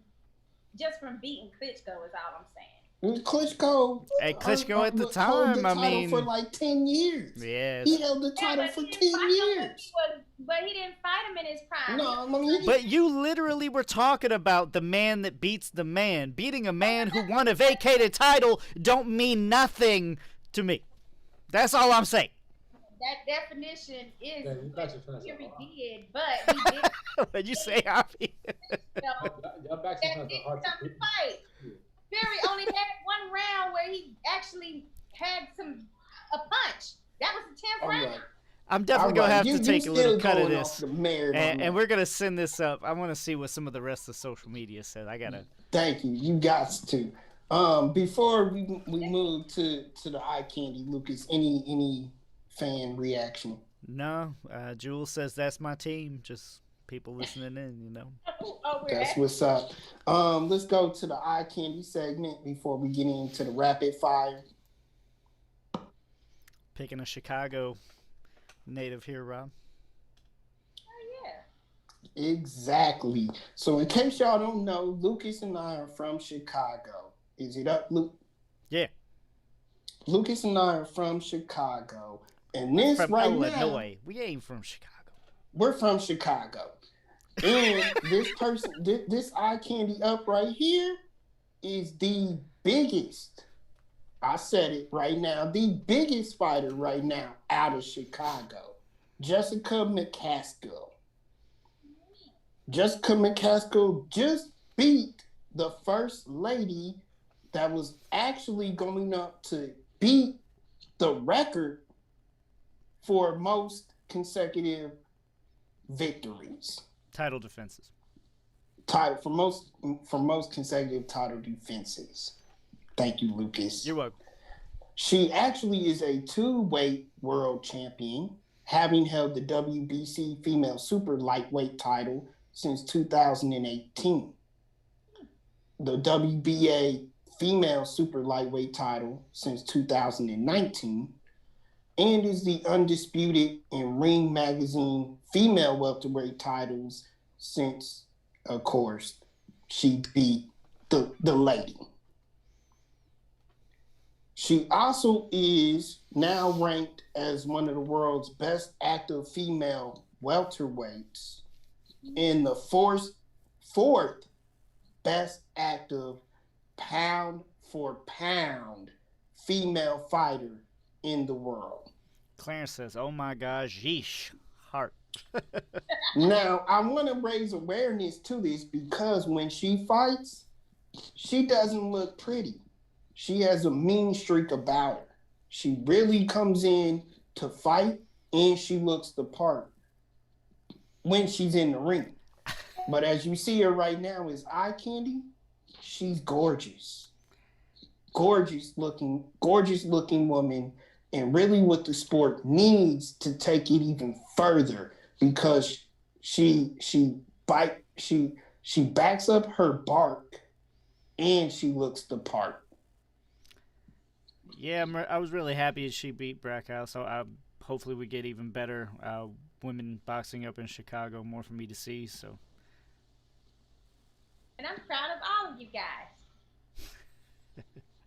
Klitschko is all I'm saying. Klitschko. Hey, Klitschko at the time, I mean, for like 10 years. Yes. He held the title for 10 years. But he didn't fight him in his prime. No, I mean, but you literally were talking about the man that beats the man. Beating a man who won a vacated title don't mean nothing to me. That's all I'm saying. That definition is what Fury did, but he did. What'd you say, Javi? Y'all back to the fight. Fury only had one round where he actually had a punch. That was the 10th round. Right. I'm definitely going to have to take a little cut of this. And we're going to send this up. I want to see what some of the rest of social media said. I got to. Thank you. You got to. Before we move to the eye candy, Lucas, any fan reaction? No. Jules says that's my team. Just people listening in, you know. That's what's up. Let's go to the eye candy segment before we get into the rapid fire. Picking a Chicago native here, Rob. Oh yeah. Exactly. So in case y'all don't know, Lucas and I are from Chicago. Is it up, Luke? Yeah. Lucas and I are from Chicago. And this from right Illinois. now, we ain't from Chicago. We're from Chicago. And this eye candy up right here is the biggest, I said it right now, the biggest fighter right now out of Chicago, Jessica McCaskill. Jessica McCaskill just beat the first lady that was actually going up to beat the record for most consecutive victories. Title defenses. For most consecutive title defenses. Thank you, Lucas. You're welcome. She actually is a 2-weight world champion, having held the WBC female super lightweight title since 2018. The WBA female super lightweight title since 2019, and is the undisputed in Ring Magazine female welterweight titles since, of course, she beat the lady. She also is now ranked as one of the world's best active female welterweights and the fourth best active pound for pound female fighter in the world. Clarence says, oh my gosh, yeesh, heart. Now, I want to raise awareness to this because when she fights, she doesn't look pretty. She has a mean streak about her. She really comes in to fight and she looks the part when she's in the ring. But as you see her right now is eye candy, she's gorgeous. Gorgeous looking woman. And really what the sport needs to take it even further because she backs up her bark and she looks the part. Yeah, I was really happy she beat Brackhouse. So hopefully we get even better women boxing up in Chicago, more for me to see. So. And I'm proud of all of you guys.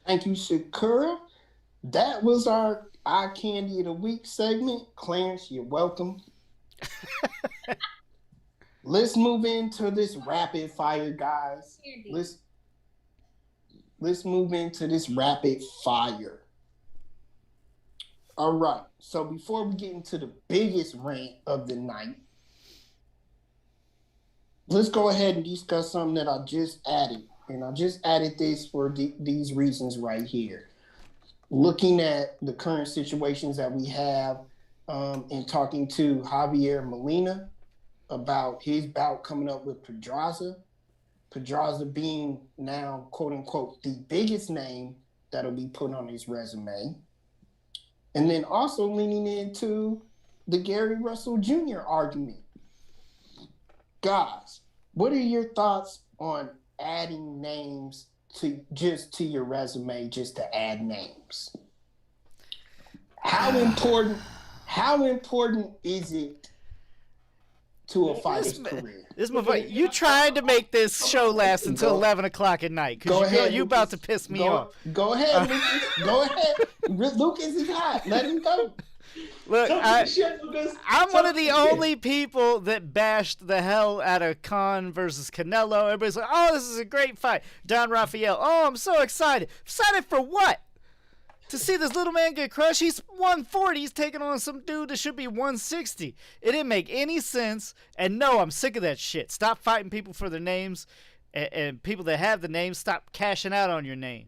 Thank you, Shakura. That was our eye candy of the week segment. Clarence, you're welcome. Let's move into this rapid fire, guys. Let's move into this rapid fire. All right. So before we get into the biggest rant of the night, let's go ahead and discuss something that I just added. And I just added this for these reasons right here. Looking at the current situations that we have, and talking to Javier Molina about his bout coming up with Pedraza. Pedraza being now, quote unquote, the biggest name that'll be put on his resume. And then also leaning into the Gary Russell Jr. argument. Guys, what are your thoughts on adding names to your resume just to add names? How important is it to a fighter's career? This you tried to make this show last until 11 o'clock at night because you about to piss me off. Go ahead, Lucas. Go ahead. Lucas is hot. Let him go. Look, I'm one of the only people that bashed the hell out of Khan versus Canelo. Everybody's like, oh, this is a great fight. Don Rafael, oh, I'm so excited. Excited for what? To see this little man get crushed? He's 140. He's taking on some dude that should be 160. It didn't make any sense. And no, I'm sick of that shit. Stop fighting people for their names. And people that have the names, stop cashing out on your name.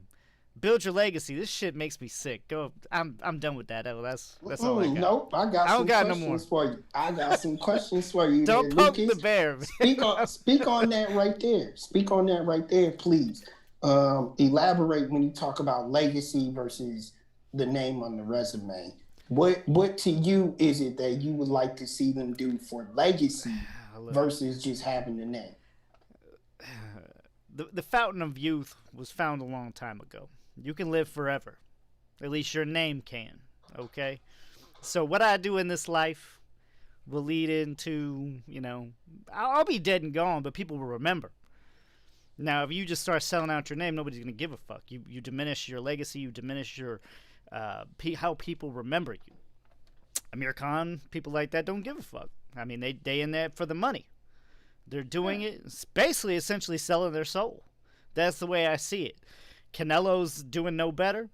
Build your legacy. This shit makes me sick. Go. I'm done with that. That's all I got. Nope. I don't got some questions for you. I got some questions for you. Don't poke the bear. Speak on that right there. Speak on that right there, please. Elaborate when you talk about legacy versus the name on the resume. What to you is it that you would like to see them do for legacy versus just having the name? The fountain of youth was found a long time ago. You can live forever. At least your name can. Okay? So what I do in this life will lead into, I'll be dead and gone, but people will remember. Now, if you just start selling out your name, nobody's going to give a fuck. You diminish your legacy. You diminish your how people remember you. Amir Khan, people like that don't give a fuck. I mean, they in there for the money. They're doing it, basically, essentially selling their soul. That's the way I see it. Canelo's doing no better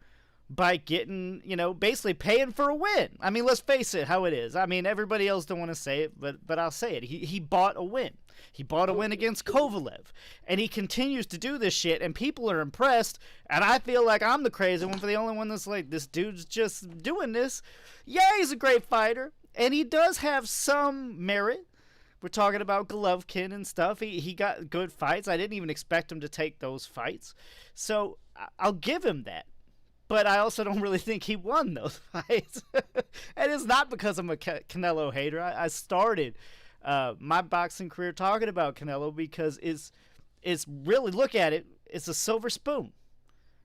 by getting, basically paying for a win. I mean, let's face it, how it is. I mean, everybody else don't want to say it, but I'll say it. He bought a win. He bought a win against Kovalev, and he continues to do this shit, and people are impressed, and I feel like I'm the crazy one for the only one that's like, this dude's just doing this. Yeah, he's a great fighter, and he does have some merit. We're talking about Golovkin and stuff. He got good fights. I didn't even expect him to take those fights. So I'll give him that. But I also don't really think he won those fights. And it's not because I'm a Canelo hater. I started my boxing career talking about Canelo because it's really, look at it, it's a silver spoon.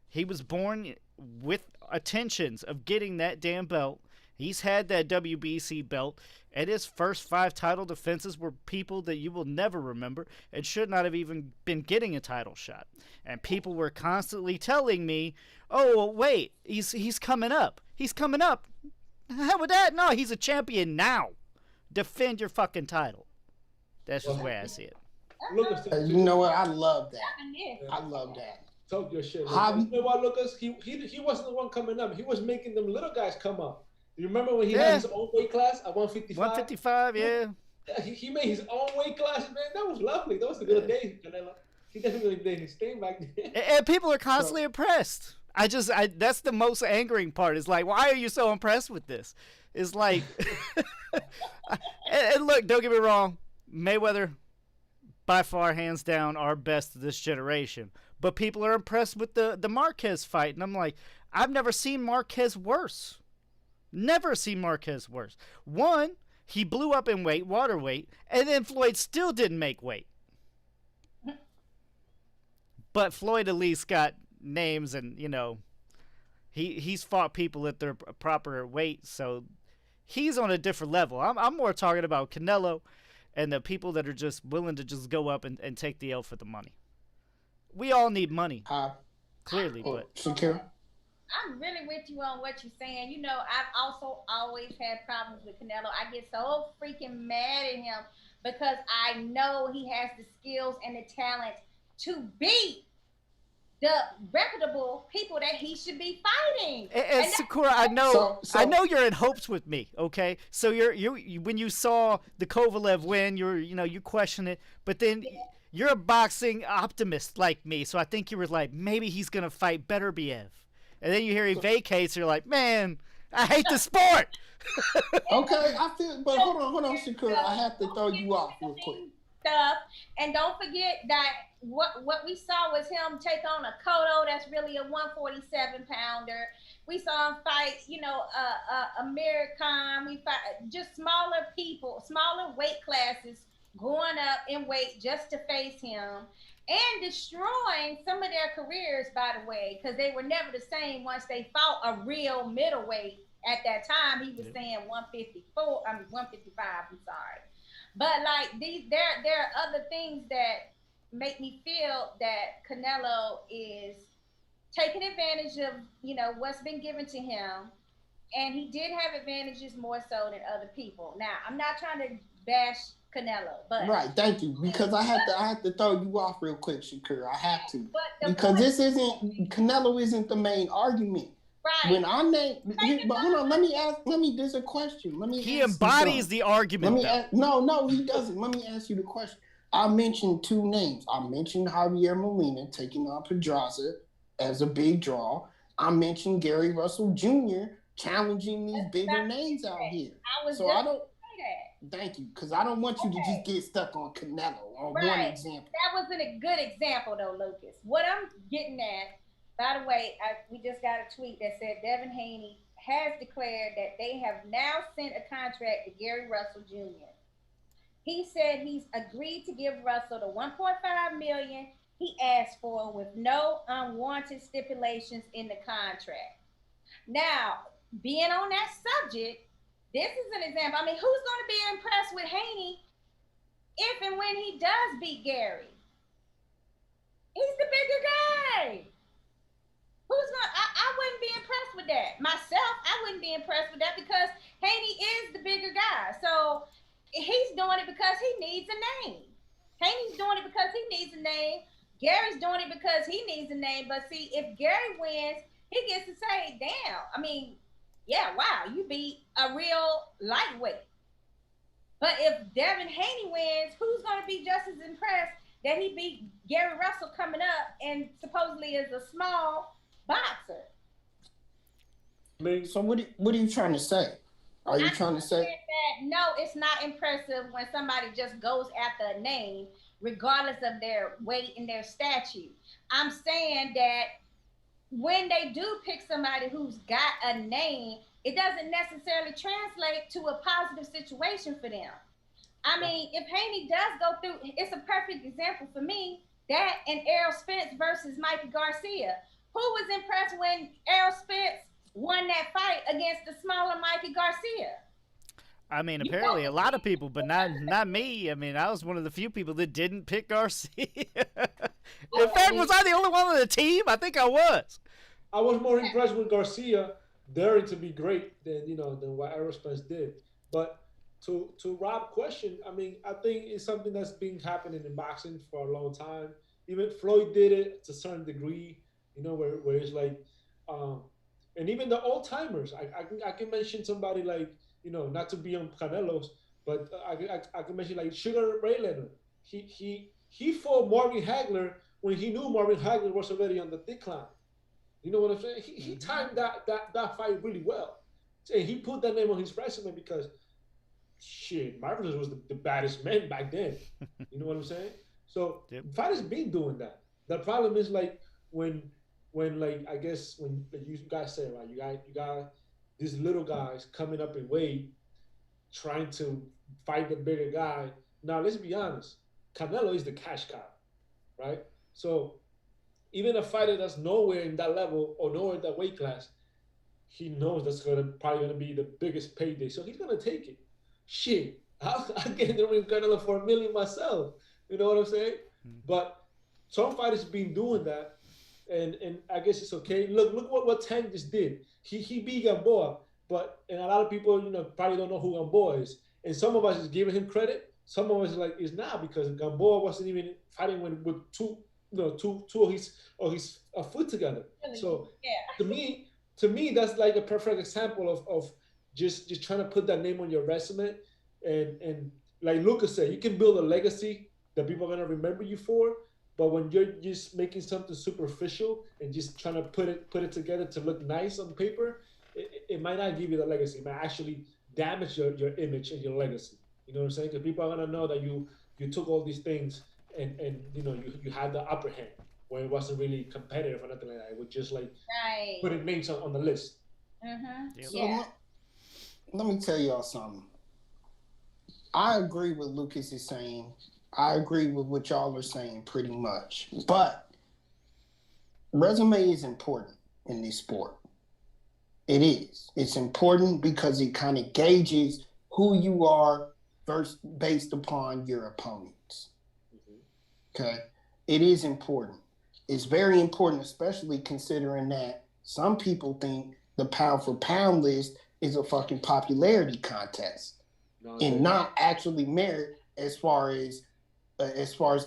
He was born with intentions of getting that damn belt. He's had that WBC belt, and his first 5 title defenses were people that you will never remember and should not have even been getting a title shot. And people were constantly telling me, oh, well, wait, he's coming up. He's coming up. How with that? No, he's a champion now. Defend your fucking title. That's just the way I see it. You know what? I love that. I love that. Talk your shit. You know what, Lucas? He wasn't the one coming up. He was making them little guys come up. You remember when he had his own weight class at 155? 155, yeah. He made his own weight class, man. That was lovely. That was a good day, Canelo. He definitely did his thing back then. And people are constantly impressed. That's the most angering part. Is like, why are you so impressed with this? It's like, and look, don't get me wrong, Mayweather, by far, hands down, our best of this generation. But people are impressed with the Marquez fight, and I'm like, I've never seen Marquez worse. Never seen Marquez worse. One, he blew up in weight, water weight, and then Floyd still didn't make weight. But Floyd at least got names, and he's fought people at their proper weight, so he's on a different level. I'm more talking about Canelo and the people that are just willing to just go up and take the L for the money. We all need money, clearly, but Shakira? I'm really with you on what you're saying. I've also always had problems with Canelo. I get so freaking mad at him because I know he has the skills and the talent to beat the reputable people that he should be fighting. And Sakura, I know you're in hopes with me. Okay, so you when you saw the Kovalev win, you question it, but then you're a boxing optimist like me, so I think you were like, maybe he's gonna fight Beterbiev, and then you hear he vacates, you're like, man, I hate the sport. Okay, I feel, but hold on, Sakura, I have to throw you off real quick. Stuff, and don't forget that what we saw was him take on a Cotto that's really a 147 pounder. We saw him fight, American. We fight just smaller people, smaller weight classes, going up in weight just to face him and destroying some of their careers, by the way, because they were never the same once they fought a real middleweight. At that time, he was saying 155. I'm sorry. But like there are other things that make me feel that Canelo is taking advantage of, what's been given to him. And he did have advantages more so than other people. Now, I'm not trying to bash Canelo, but right, thank you. Because I have to throw you off real quick, Shakira. I have to. Because Canelo isn't the main argument. Right. When I name, but hold on, there's a question. He embodies the argument. No, he doesn't. Let me ask you the question. I mentioned two names. I mentioned Javier Molina taking on Pedraza as a big draw. I mentioned Gary Russell Jr. challenging these bigger names out here. Thank you, because I don't want you to just get stuck on Canelo on one example. That wasn't a good example, though, Lucas. What I'm getting at, by the way, we just got a tweet that said Deven Haney has declared that they have now sent a contract to Gary Russell Jr. He said he's agreed to give Russell the $1.5 million he asked for with no unwanted stipulations in the contract. Now, being on that subject, this is an example. I mean, who's going to be impressed with Haney if and when he does beat Gary? He's the bigger guy. I wouldn't be impressed with that. Myself, I wouldn't be impressed with that because Haney is the bigger guy. So he's doing it because he needs a name. Haney's doing it because he needs a name. Gary's doing it because he needs a name. But see, if Gary wins, he gets to say, damn, I mean, yeah, wow, you beat a real lightweight. But if Deven Haney wins, who's going to be just as impressed that he beat Gary Russell coming up and supposedly is a small boxer? So what are you trying to say? Are you trying to say that no, it's not impressive when somebody just goes after a name, regardless of their weight and their stature? I'm saying that when they do pick somebody who's got a name, it doesn't necessarily translate to a positive situation for them. I mean, if Haney does go through, it's a perfect example for me, that and Errol Spence versus Mikey Garcia. Who was impressed when Errol Spence won that fight against the smaller Mikey Garcia? I mean, apparently a lot of people, but not me. I mean, I was one of the few people that didn't pick Garcia. In fact, was I the only one on the team? I think I was. I was more impressed with Garcia daring to be great than what Errol Spence did. But to Rob's question, I mean, I think it's something that's been happening in boxing for a long time. Even Floyd did it to a certain degree, where it's like, and even the old timers. I can mention somebody like, not to be on Canelo's, but I can mention like Sugar Ray Leonard. He fought Marvin Hagler when he knew Marvin Hagler was already on the decline. You know what I'm saying? He timed that fight really well. And he put that name on his resume because, shit, Marvelous was the baddest man back then. You know what I'm saying? So fighters been doing that. The problem is like when like I guess when like you guys say, right, you got these little guys coming up in weight, trying to fight the bigger guy. Now let's be honest, Canelo is the cash cow, right? So even a fighter that's nowhere in that level or nowhere in that weight class, he knows that's probably gonna be the biggest payday. So he's gonna take it. Shit, I'll get the ring Canelo for $1 million myself. You know what I'm saying? Mm-hmm. But some fighters been doing that, and I guess it's okay. Look what Tank just did. He beat Gamboa, and a lot of people probably don't know who Gamboa is. And some of us is giving him credit. Some of us is not, because Gamboa wasn't even fighting with two two of his foot together. Really? So Yeah. to me, that's like a perfect example of just trying to put that name on your resume, and like Lucas said, you can build a legacy that people are gonna remember you for. But when you're just making something superficial and just trying to put it together to look nice on paper, it might not give you the legacy. It might actually damage your image and your legacy. You know what I'm saying? Because people are gonna know that you took all these things and you had the upper hand when it wasn't really competitive or nothing like that. It was just like Right. putting names on the list. Mm-hmm. So Yeah. let me tell y'all something. I agree with Lucas is saying. I agree with what y'all are saying pretty much. But resume is important in this sport. It is. It's important because it kind of gauges who you are based upon your opponents. Okay? It is important. It's very important, especially considering that some people think the pound for pound list is a fucking popularity contest and not actually merit as far as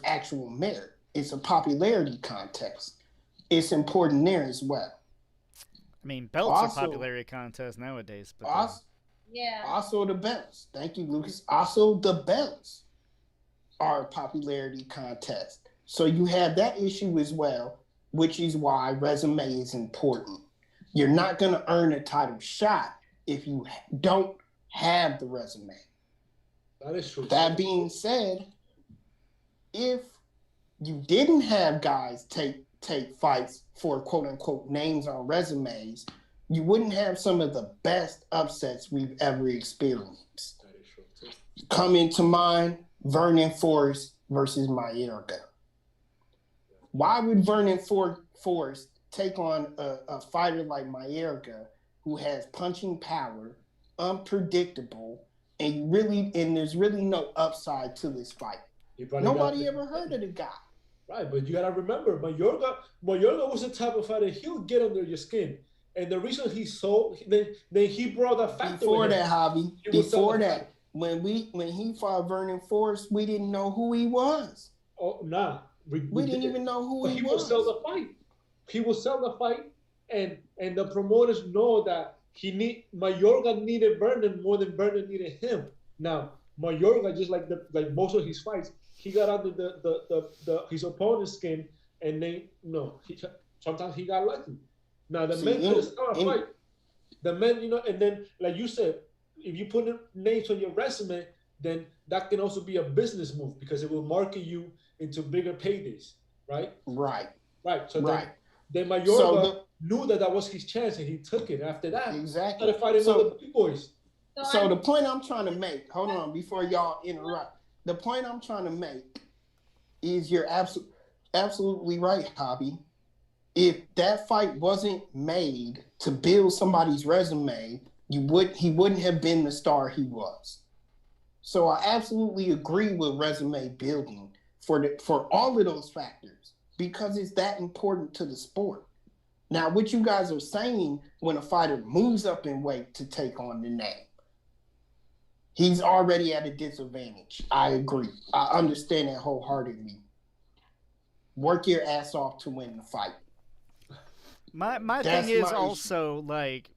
actual merit. It's a popularity contest. It's important there as well. I mean, belts are popularity contests nowadays. But also the belts. Thank you, Lucas. Also, the belts are a popularity contest. So you have that issue as well, which is why resume is important. You're not going to earn a title shot if you don't have the resume. That is true. That being said, if you didn't have guys take fights for quote unquote names on resumes, you wouldn't have some of the best upsets we've ever experienced. That is true too. Come to mind, Vernon Forrest versus Mayorga. Why would Vernon Forrest take on a fighter like Mayorga who has punching power, unpredictable, and there's really no upside to this fight? Nobody ever heard of the guy. Right, but you gotta remember, Mayorga was the type of fighter he'll get under your skin, and the reason he sold, then he brought that factor. Before that, Javi, when he fought Vernon Forrest, we didn't know who he was. Oh nah, we didn't even know who he was. He will sell the fight. He will sell the fight, and the promoters know that Mayorga needed Vernon more than Vernon needed him. Now Mayorga, just like most of his fights, he got under his opponent's skin, and sometimes he got lucky. Now the men could start a fight. The men, and then like you said, if you put names on your resume, then that can also be a business move because it will market you into bigger paydays, right? Right. So then Mayorga knew that was his chance, and he took it. After that, exactly. Started fighting other big boys. So the point I'm trying to make, hold on, before y'all interrupt. The point I'm trying to make is you're absolutely right, Javi. If that fight wasn't made to build somebody's resume, he wouldn't have been the star he was. So I absolutely agree with resume building for all of those factors because it's that important to the sport. Now, what you guys are saying when a fighter moves up in weight to take on the name, he's already at a disadvantage. I agree. I understand that wholeheartedly. Work your ass off to win the fight. My thing is also like,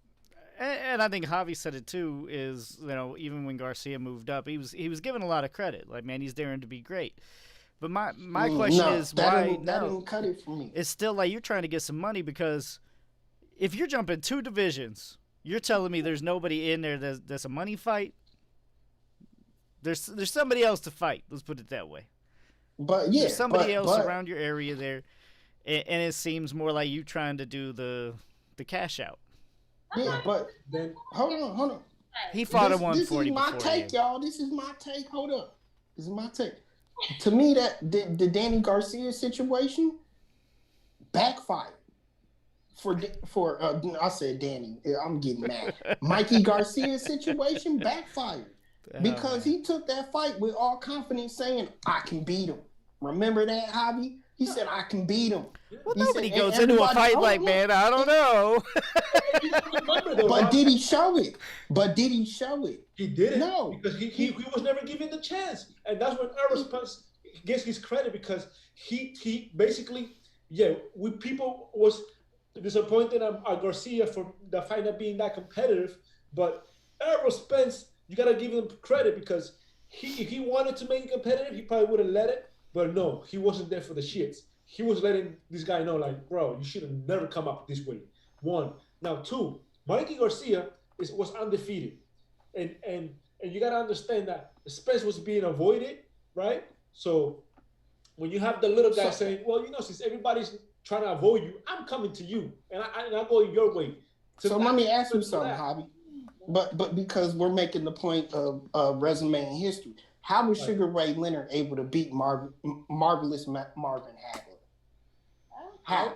and I think Javi said it too, is even when Garcia moved up, he was given a lot of credit. Like, man, he's daring to be great. But my question is why that didn't cut it for me. It's still like you're trying to get some money because if you're jumping 2 divisions, you're telling me there's nobody in there that's a money fight. There's somebody else to fight. Let's put it that way. But yeah, there's somebody else around your area there, and it seems more like you trying to do the cash out. Yeah, but then hold on. He fought at 140. This is my take, y'all. This is my take. Hold up. This is my take. To me, that the Danny Garcia situation backfired. For I said Danny. I'm getting mad. Mikey Garcia's situation backfired. Because he took that fight with all confidence saying, I can beat him. Remember that, Javi? He said, I can beat him. Well, nobody goes into a fight like, man, I don't know. But did he show it? He didn't. No. No. Because he was never given the chance. And that's when gets his credit because he basically, yeah, people was disappointed at Garcia for the fight not being that competitive, but Errol Spence, you gotta give him credit because if he wanted to make it competitive, he probably would have let it. But no, he wasn't there for the shits. He was letting this guy know, like, bro, you should have never come up this way. One. Now, two, Mikey Garcia was undefeated. And you gotta understand that Spence was being avoided, right? So when you have the little guy saying, well, since everybody's trying to avoid you, I'm coming to you, and I go your way. So let me ask you something, Javi. But because we're making the point of resume and history, how was Sugar Ray Leonard able to beat Marvelous Marvin Hagler? How?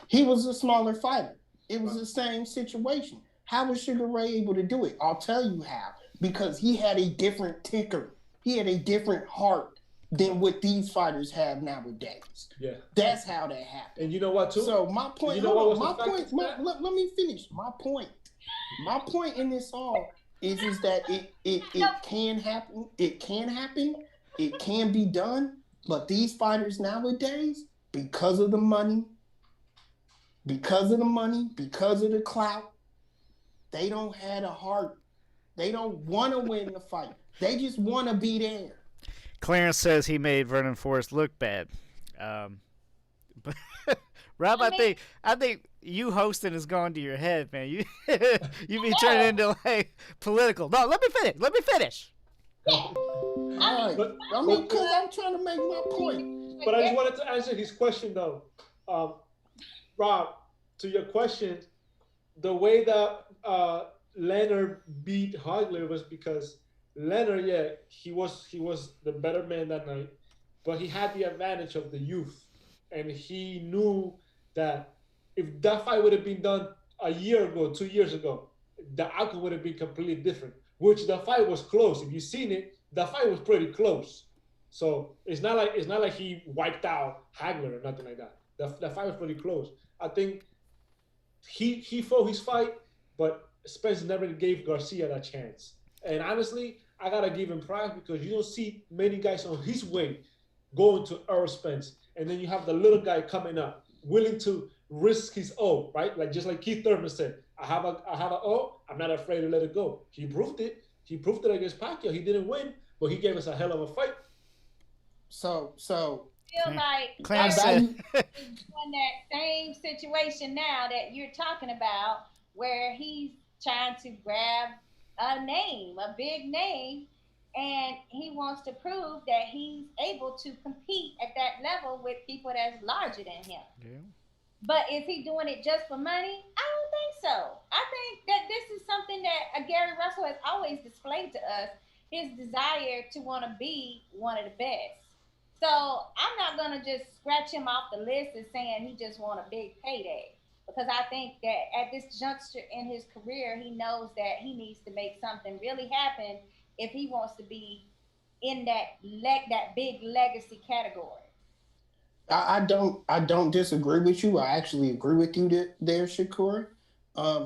He was a smaller fighter. It was the same situation. How was Sugar Ray able to do it? I'll tell you how. Because he had a different ticker. He had a different heart than what these fighters have nowadays. Yeah. That's how that happened. And you know what, too? So my point, let me finish. My point in this all is that it can happen. It can happen. It can be done. But these fighters nowadays, because of the money, because of the clout, they don't have a heart. They don't want to win the fight. They just want to be there. Clarence says he made Vernon Forrest look bad. But Rob, I think you hosting has gone to your head, man. You be turning into like political. No, let me finish. All right. Because I'm trying to make my point. But I just wanted to answer his question, though. Rob, to your question, the way that Leonard beat Hagler was because Leonard, he was the better man that night, but he had the advantage of the youth, and he knew that if that fight would have been done a year ago, 2 years ago, the outcome would have been completely different. Which the fight was close. If you've seen it, the fight was pretty close. So it's not like he wiped out Hagler or nothing like that. The fight was pretty close. I think he fought his fight, but Spence never gave Garcia that chance. And honestly, I gotta give him props because you don't see many guys on his way going to Errol Spence, and then you have the little guy coming up, willing to risk his O, right? Like just like Keith Thurman said, I have a O, I'm not afraid to let it go. He proved it. He proved it against Pacquiao. He didn't win, but he gave us a hell of a fight. Feel like Clarence in that same situation now that you're talking about, where he's trying to grab a name, a big name, and he wants to prove that he's able to compete at that level with people that's larger than him. Yeah. But is he doing it just for money? I don't think so. I think that this is something that Gary Russell has always displayed to us, his desire to want to be one of the best. So I'm not going to just scratch him off the list as saying he just want a big payday. Because I think that at this juncture in his career, he knows that he needs to make something really happen if he wants to be in that big legacy category. I don't disagree with you. I actually agree with you there, Shakur.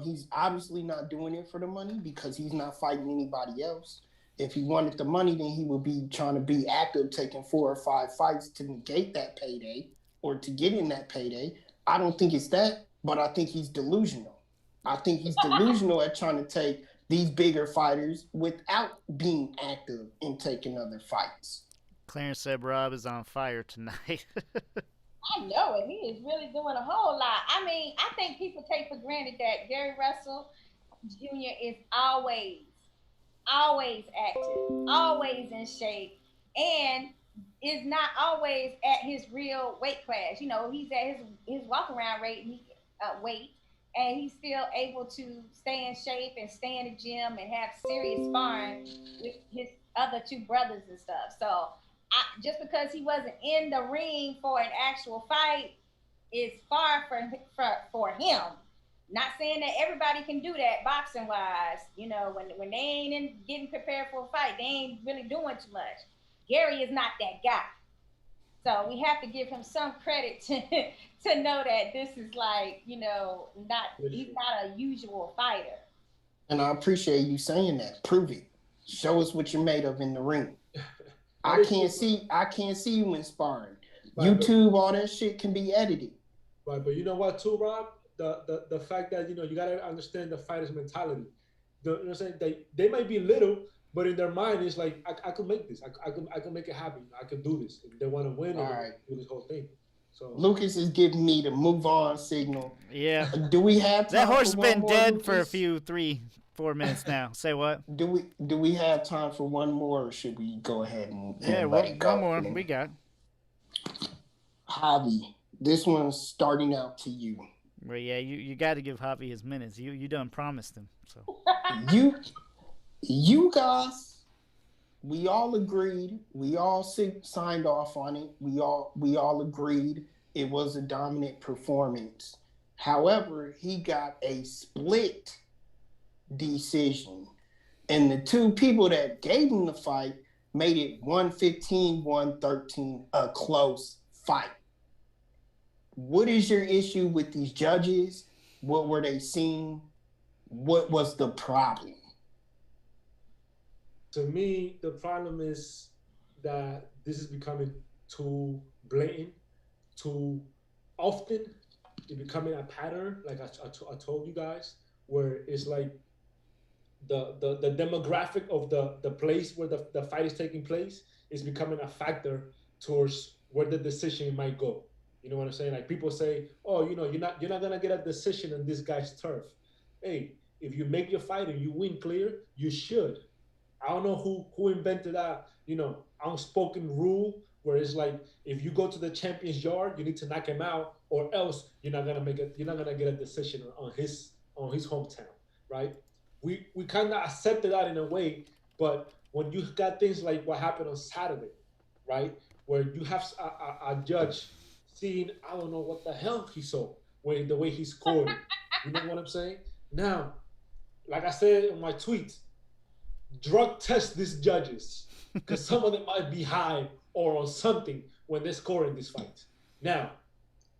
He's obviously not doing it for the money because he's not fighting anybody else. If he wanted the money, then he would be trying to be active, taking 4 or 5 fights to negate that payday or to get in that payday. I don't think it's that, but I think he's delusional. I think he's delusional at trying to take these bigger fighters without being active in taking other fights. Clarence said Rob is on fire tonight. I know it. He is really doing a whole lot. I mean, I think people take for granted that Gary Russell Jr. is always active, always in shape, and is not always at his real weight class. You know, he's at his walk around weight, and he's still able to stay in shape and stay in the gym and have serious sparring with his other 2 brothers and stuff. So just because he wasn't in the ring for an actual fight is far for him. Not saying that everybody can do that boxing wise. You know, when they ain't getting prepared for a fight, they ain't really doing too much. Gary is not that guy. So we have to give him some credit to know that this is like, you know, he's not a usual fighter. And I appreciate you saying that. Prove it. Show us what you're made of in the ring. I can't see you in sparring. Right, YouTube, all that shit can be edited. Right, but you know what too, Rob? The fact that you gotta understand the fighter's mentality. You know what I'm saying? They might be little, but in their mind it's like I could make this. I could make it happen. I could do this. If they want to win, all right, do this whole thing. So Lucas is giving me the move on signal. Yeah. Do we have time? That horse has been dead Lucas? for a few 3-4 minutes now. Say what? Do we have time for one more, or should we go ahead and let it go? One more we got. Javi, this one's starting out to you. Well, yeah, you got to give Javi his minutes. You done promised him. So you guys, we all agreed. We all signed off on it. We all agreed it was a dominant performance. However, he got a split decision, and the two people that gave him the fight made it 115-113, a close fight. What is your issue with these judges? What were they seeing? What was the problem? To me, the problem is that this is becoming too blatant, too often. It's becoming a pattern, like I told you guys, where it's like the demographic of the place where the fight is taking place is becoming a factor towards where the decision might go. You know what I'm saying? Like people say, oh, you're not gonna get a decision on this guy's turf. Hey, if you make your fight and you win clear, you should. I don't know who invented that, unspoken rule where it's like if you go to the champion's yard, you need to knock him out, or else you're not gonna get a decision on his hometown, right? We kind of accepted that in a way, but when you got things like what happened on Saturday, right, where you have a judge seeing, I don't know what the hell he saw, the way he scored. You know what I'm saying? Now, like I said in my tweet, drug test these judges because some of them might be high or on something when they're scoring this fight. Now,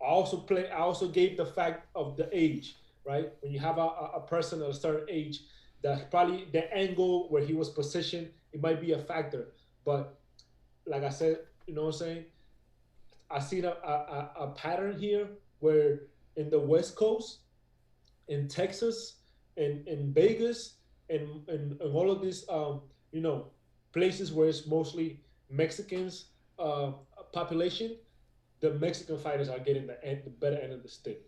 I also gave the fact of the age, right? When you have a person at a certain age, that probably the angle where he was positioned, it might be a factor. But like I said, you know what I'm saying? I seen a pattern here where in the West Coast, in Texas, in Vegas, and all of these, places where it's mostly Mexicans population, the Mexican fighters are getting the better end of the stick.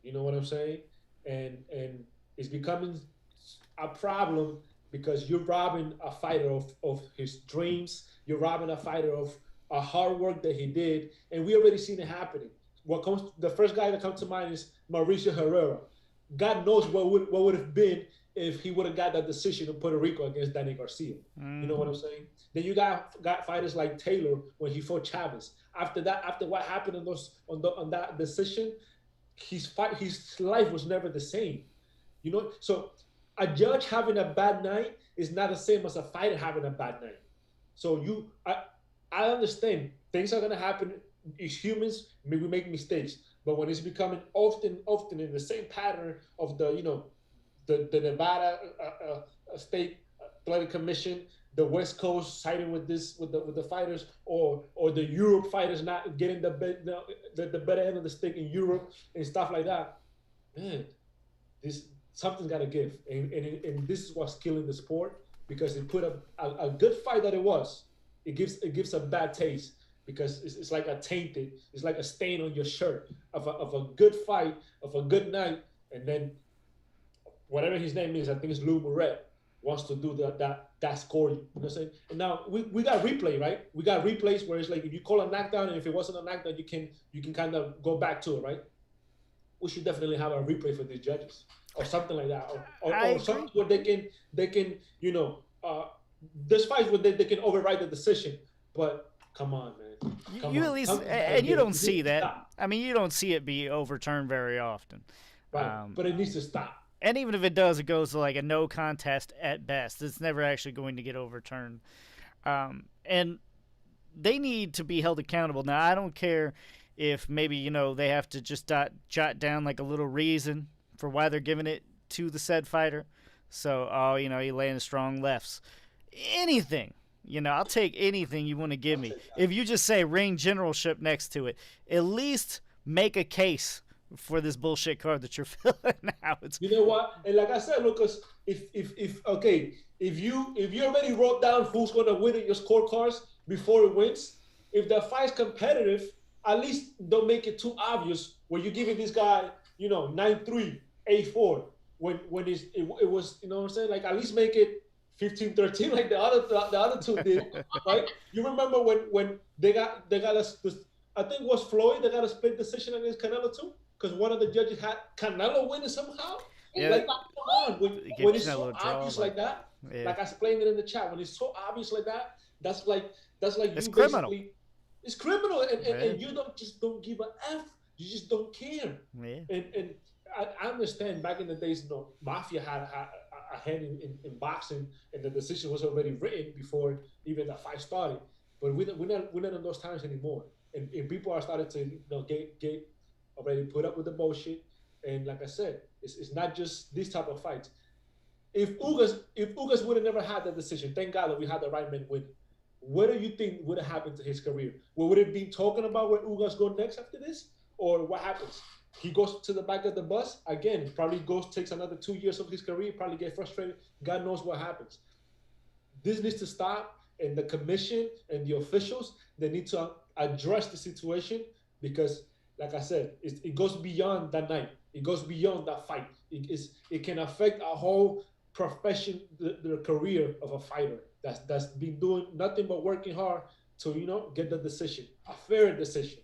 You know what I'm saying? And it's becoming a problem because you're robbing a fighter of his dreams. You're robbing a fighter of a hard work that he did, and we already seen it happening. The first guy that comes to mind is Mauricio Herrera. God knows what would have been if he would have got that decision in Puerto Rico against Danny Garcia. You know what I'm saying? Then you got fighters like Taylor when he fought Chavez. After what happened on that decision, his life was never the same. So a judge having a bad night is not the same as a fighter having a bad night. So I understand things are gonna happen. As humans, we make mistakes, but when it's becoming often in the same pattern of the Nevada State Athletic Commission, the West Coast siding with the fighters, or the Europe fighters not getting the better end of the stick in Europe and stuff like that, man, something's got to give, and this is what's killing the sport, because it put a good fight that it was. It gives a bad taste because it's like it's like a stain on your shirt of a good fight, of a good night, and then whatever his name is, I think it's Lou Muret, wants to do that score. You know what I'm saying? And now we got replay, right? We got replays where it's like if you call a knockdown and if it wasn't a knockdown, you can kind of go back to it, right? We should definitely have a replay for these judges or something like that, or something where they can there's fights where they can override the decision. But come on, man. You at least, and you don't see that. Stop. I mean, you don't see it be overturned very often. Right, but it needs to stop. And even if it does, it goes to like a no contest at best. It's never actually going to get overturned. And they need to be held accountable. Now, I don't care if maybe, they have to just jot down like a little reason for why they're giving it to the said fighter. So, he landed strong lefts. Anything. You know, I'll take anything you want to give I'll me. take that. If you just say ring generalship next to it, at least make a case for this bullshit card that you're filling out. You know what? And like I said, Lucas, if you already wrote down who's gonna win in your scorecards before it wins, if the fight's competitive, at least don't make it too obvious where you're giving this guy, 9-3, 8-4, when it was, you know what I'm saying? Like, at least make it 15-13 like the other two did, right? You remember when they got I think it was Floyd that got a split decision against Canelo too, because one of the judges had Canelo winning somehow. Yeah. Like, come on, when it's so obvious like that, yeah. like I explained it in the chat, when it's so obvious like that, that's like It's you criminal. basically, it's criminal, and Yeah. you don't give a F, you just don't care. Yeah. And I understand back in the days, Mafia had a hand in boxing, and the decision was already written before even the fight started. But we're not in those times anymore, and people are starting to get already put up with the bullshit. And like I said, it's not just this type of fights. If Ugas would have never had that decision, thank God that we had the right man win. What do you think would have happened to his career? Would it be talking about where Ugas go next after this, or what happens? He goes to the back of the bus again. Probably takes another 2 years of his career. Probably get frustrated. God knows what happens. This needs to stop, and the commission and the officials, they need to address the situation, because, like I said, it goes beyond that night. It goes beyond that fight. It can affect a whole profession, the career of a fighter that's been doing nothing but working hard to get the decision, a fair decision.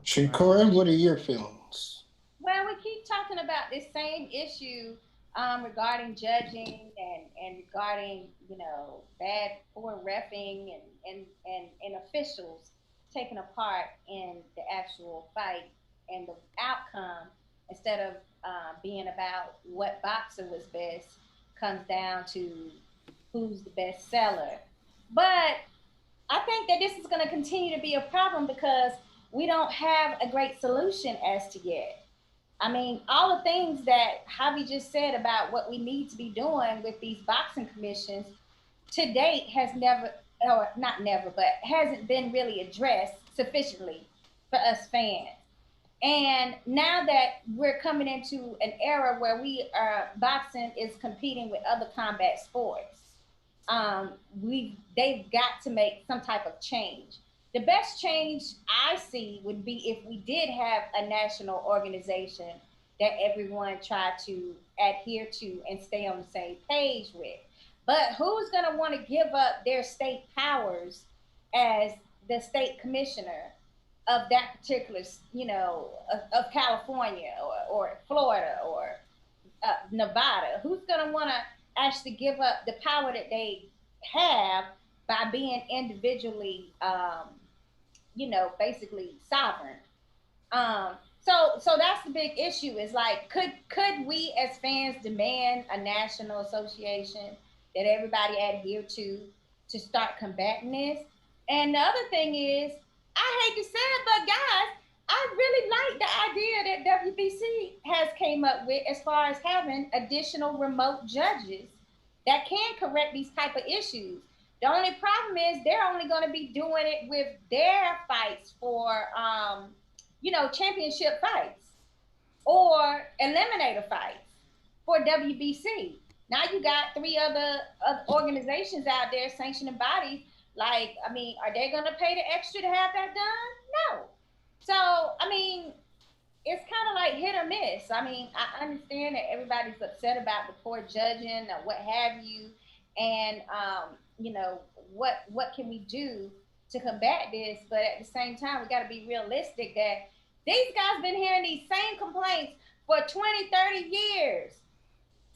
Shakura, what are your feelings? Well, we keep talking about this same issue regarding judging and regarding bad poor reffing and officials taking a part in the actual fight and the outcome, instead of being about what boxer was best, comes down to who's the best seller. But I think that this is going to continue to be a problem because we don't have a great solution as to yet. I mean, all the things that Javi just said about what we need to be doing with these boxing commissions to date has never, or not never, but hasn't been really addressed sufficiently for us fans. And now that we're coming into an era where boxing is competing with other combat sports, they've got to make some type of change. The best change I see would be if we did have a national organization that everyone tried to adhere to and stay on the same page with. But who's going to want to give up their state powers as the state commissioner of that particular, of California or Florida or Nevada? Who's going to want to actually give up the power that they have by being individually, basically sovereign? So that's the big issue. Is like, could we as fans demand a national association that everybody adhere to start combating this? And the other thing is, I hate to say it, but guys, I really like the idea that WBC has came up with as far as having additional remote judges that can correct these type of issues. The only problem is they're only going to be doing it with their fights for, championship fights or eliminator fights for WBC. Now you got 3 other organizations out there, sanctioning bodies. Like, I mean, are they going to pay the extra to have that done? No. So, I mean, it's kind of like hit or miss. I mean, I understand that everybody's upset about the poor judging or what have you. And, what can we do to combat this? But at the same time, we got to be realistic that these guys been hearing these same complaints for 20, 30 years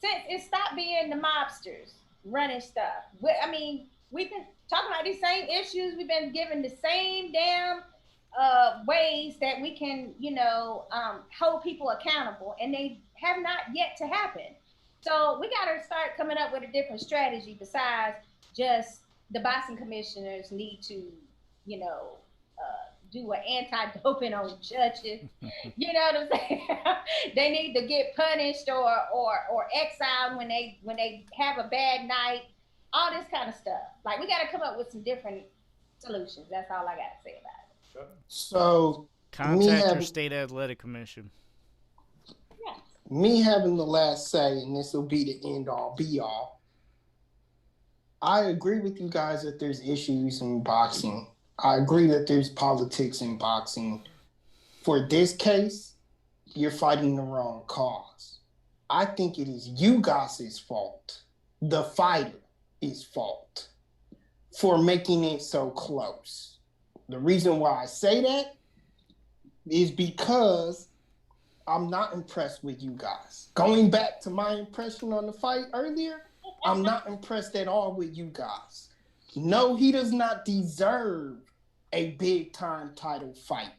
since it stopped being the mobsters running stuff. I mean, we've been talking about these same issues. We've been given the same damn ways that we can, hold people accountable, and they have not yet to happen. So we got to start coming up with a different strategy besides just the boxing commissioners need to, do an anti-doping on judges. You know what I'm saying? They need to get punished or exiled when they have a bad night. all this kind of stuff. Like, we got to come up with some different solutions. That's all I got to say about it. So Contact your state athletic commission. Yes. Me having the last say, and this will be the end all be all. I agree with you guys that there's issues in boxing. I agree that there's politics in boxing. For this case, you're fighting the wrong cause. I think it is Ugas' fault. The fighter is fault for making it so close. The reason why I say that is because I'm not impressed with you guys. Going back to my impression on the fight earlier, I'm not impressed at all with you guys. No, he does not deserve a big-time title fight.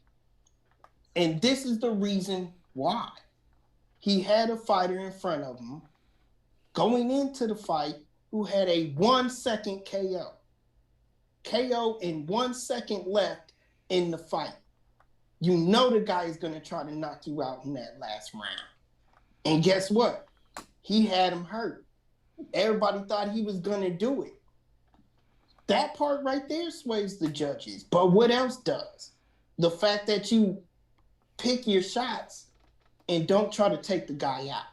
And this is the reason why. He had a fighter in front of him going into the fight who had a 1-second KO. KO in 1 second left in the fight. You know the guy is going to try to knock you out in that last round. And guess what? He had him hurt. Everybody thought he was going to do it. That part right there sways the judges. But what else does? The fact that you pick your shots and don't try to take the guy out.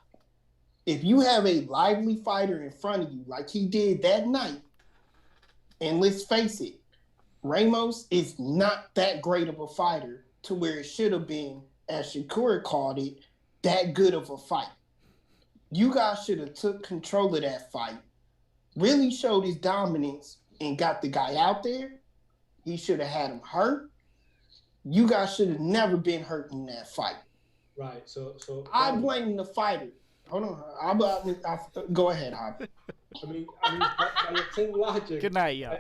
If you have a lively fighter in front of you like he did that night, and let's face it, Ramos is not that great of a fighter to where it should have been, as Shakur called it, that good of a fight. You guys should have took control of that fight, really showed his dominance, and got the guy out there. He should have had him hurt. You guys should have never been hurt in that fight. Right. So I blame the fighter. Hold on. Go ahead, Javi. I mean, by your same logic. Good night, y'all.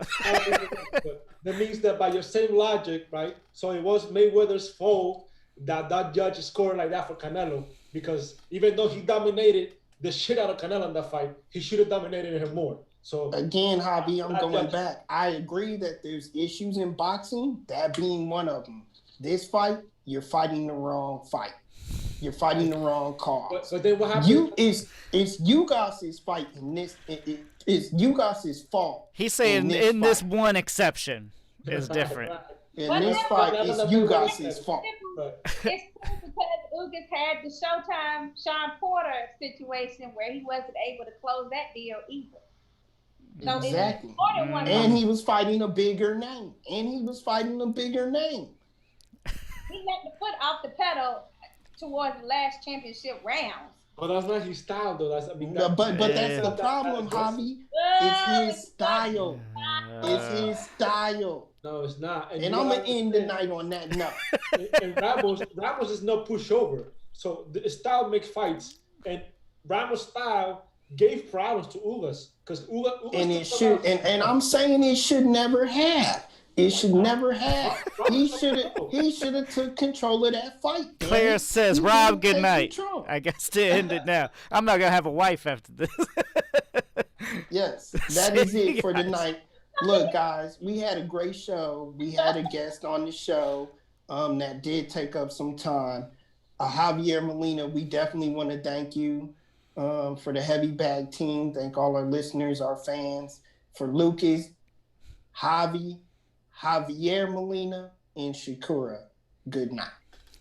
That means that by your same logic, right? So it was Mayweather's fault that judge scored like that for Canelo, because even though he dominated the shit out of Canelo in that fight, he should have dominated him more. So again, Javi, I'm going back. I agree that there's issues in boxing, that being one of them. This fight, you're fighting the wrong fight. You're fighting the wrong cause. But then what happened? It's Ugas' fight in this. It's Ugas' fault. He's saying in this one exception is different. In this fight, it's Ugas' fault. It's because Ugas had the Showtime Sean Porter situation where he wasn't able to close that deal either. So exactly. And he was fighting a bigger name. He let the foot off the pedal towards the last championship rounds. But that's not his style, though. That's but that's the problem, Javi. It's his style. It's his style. No, it's not. And I'm gonna end the night on that note. And Ramos is no pushover. So the style makes fights, and Ramos' style gave problems to Ugas, because Ugas and it should. And I'm saying it should never have. It should never have. He should have took control of that fight. Claire says, Rob, good night. I guess to end it now. I'm not going to have a wife after this. Yes, that is it for tonight. Look, guys, we had a great show. We had a guest on the show that did take up some time. Javier Molina, we definitely want to thank you for the Heavy Bag team. Thank all our listeners, our fans. For Lucas, Javier Molina, and Shakura, good night.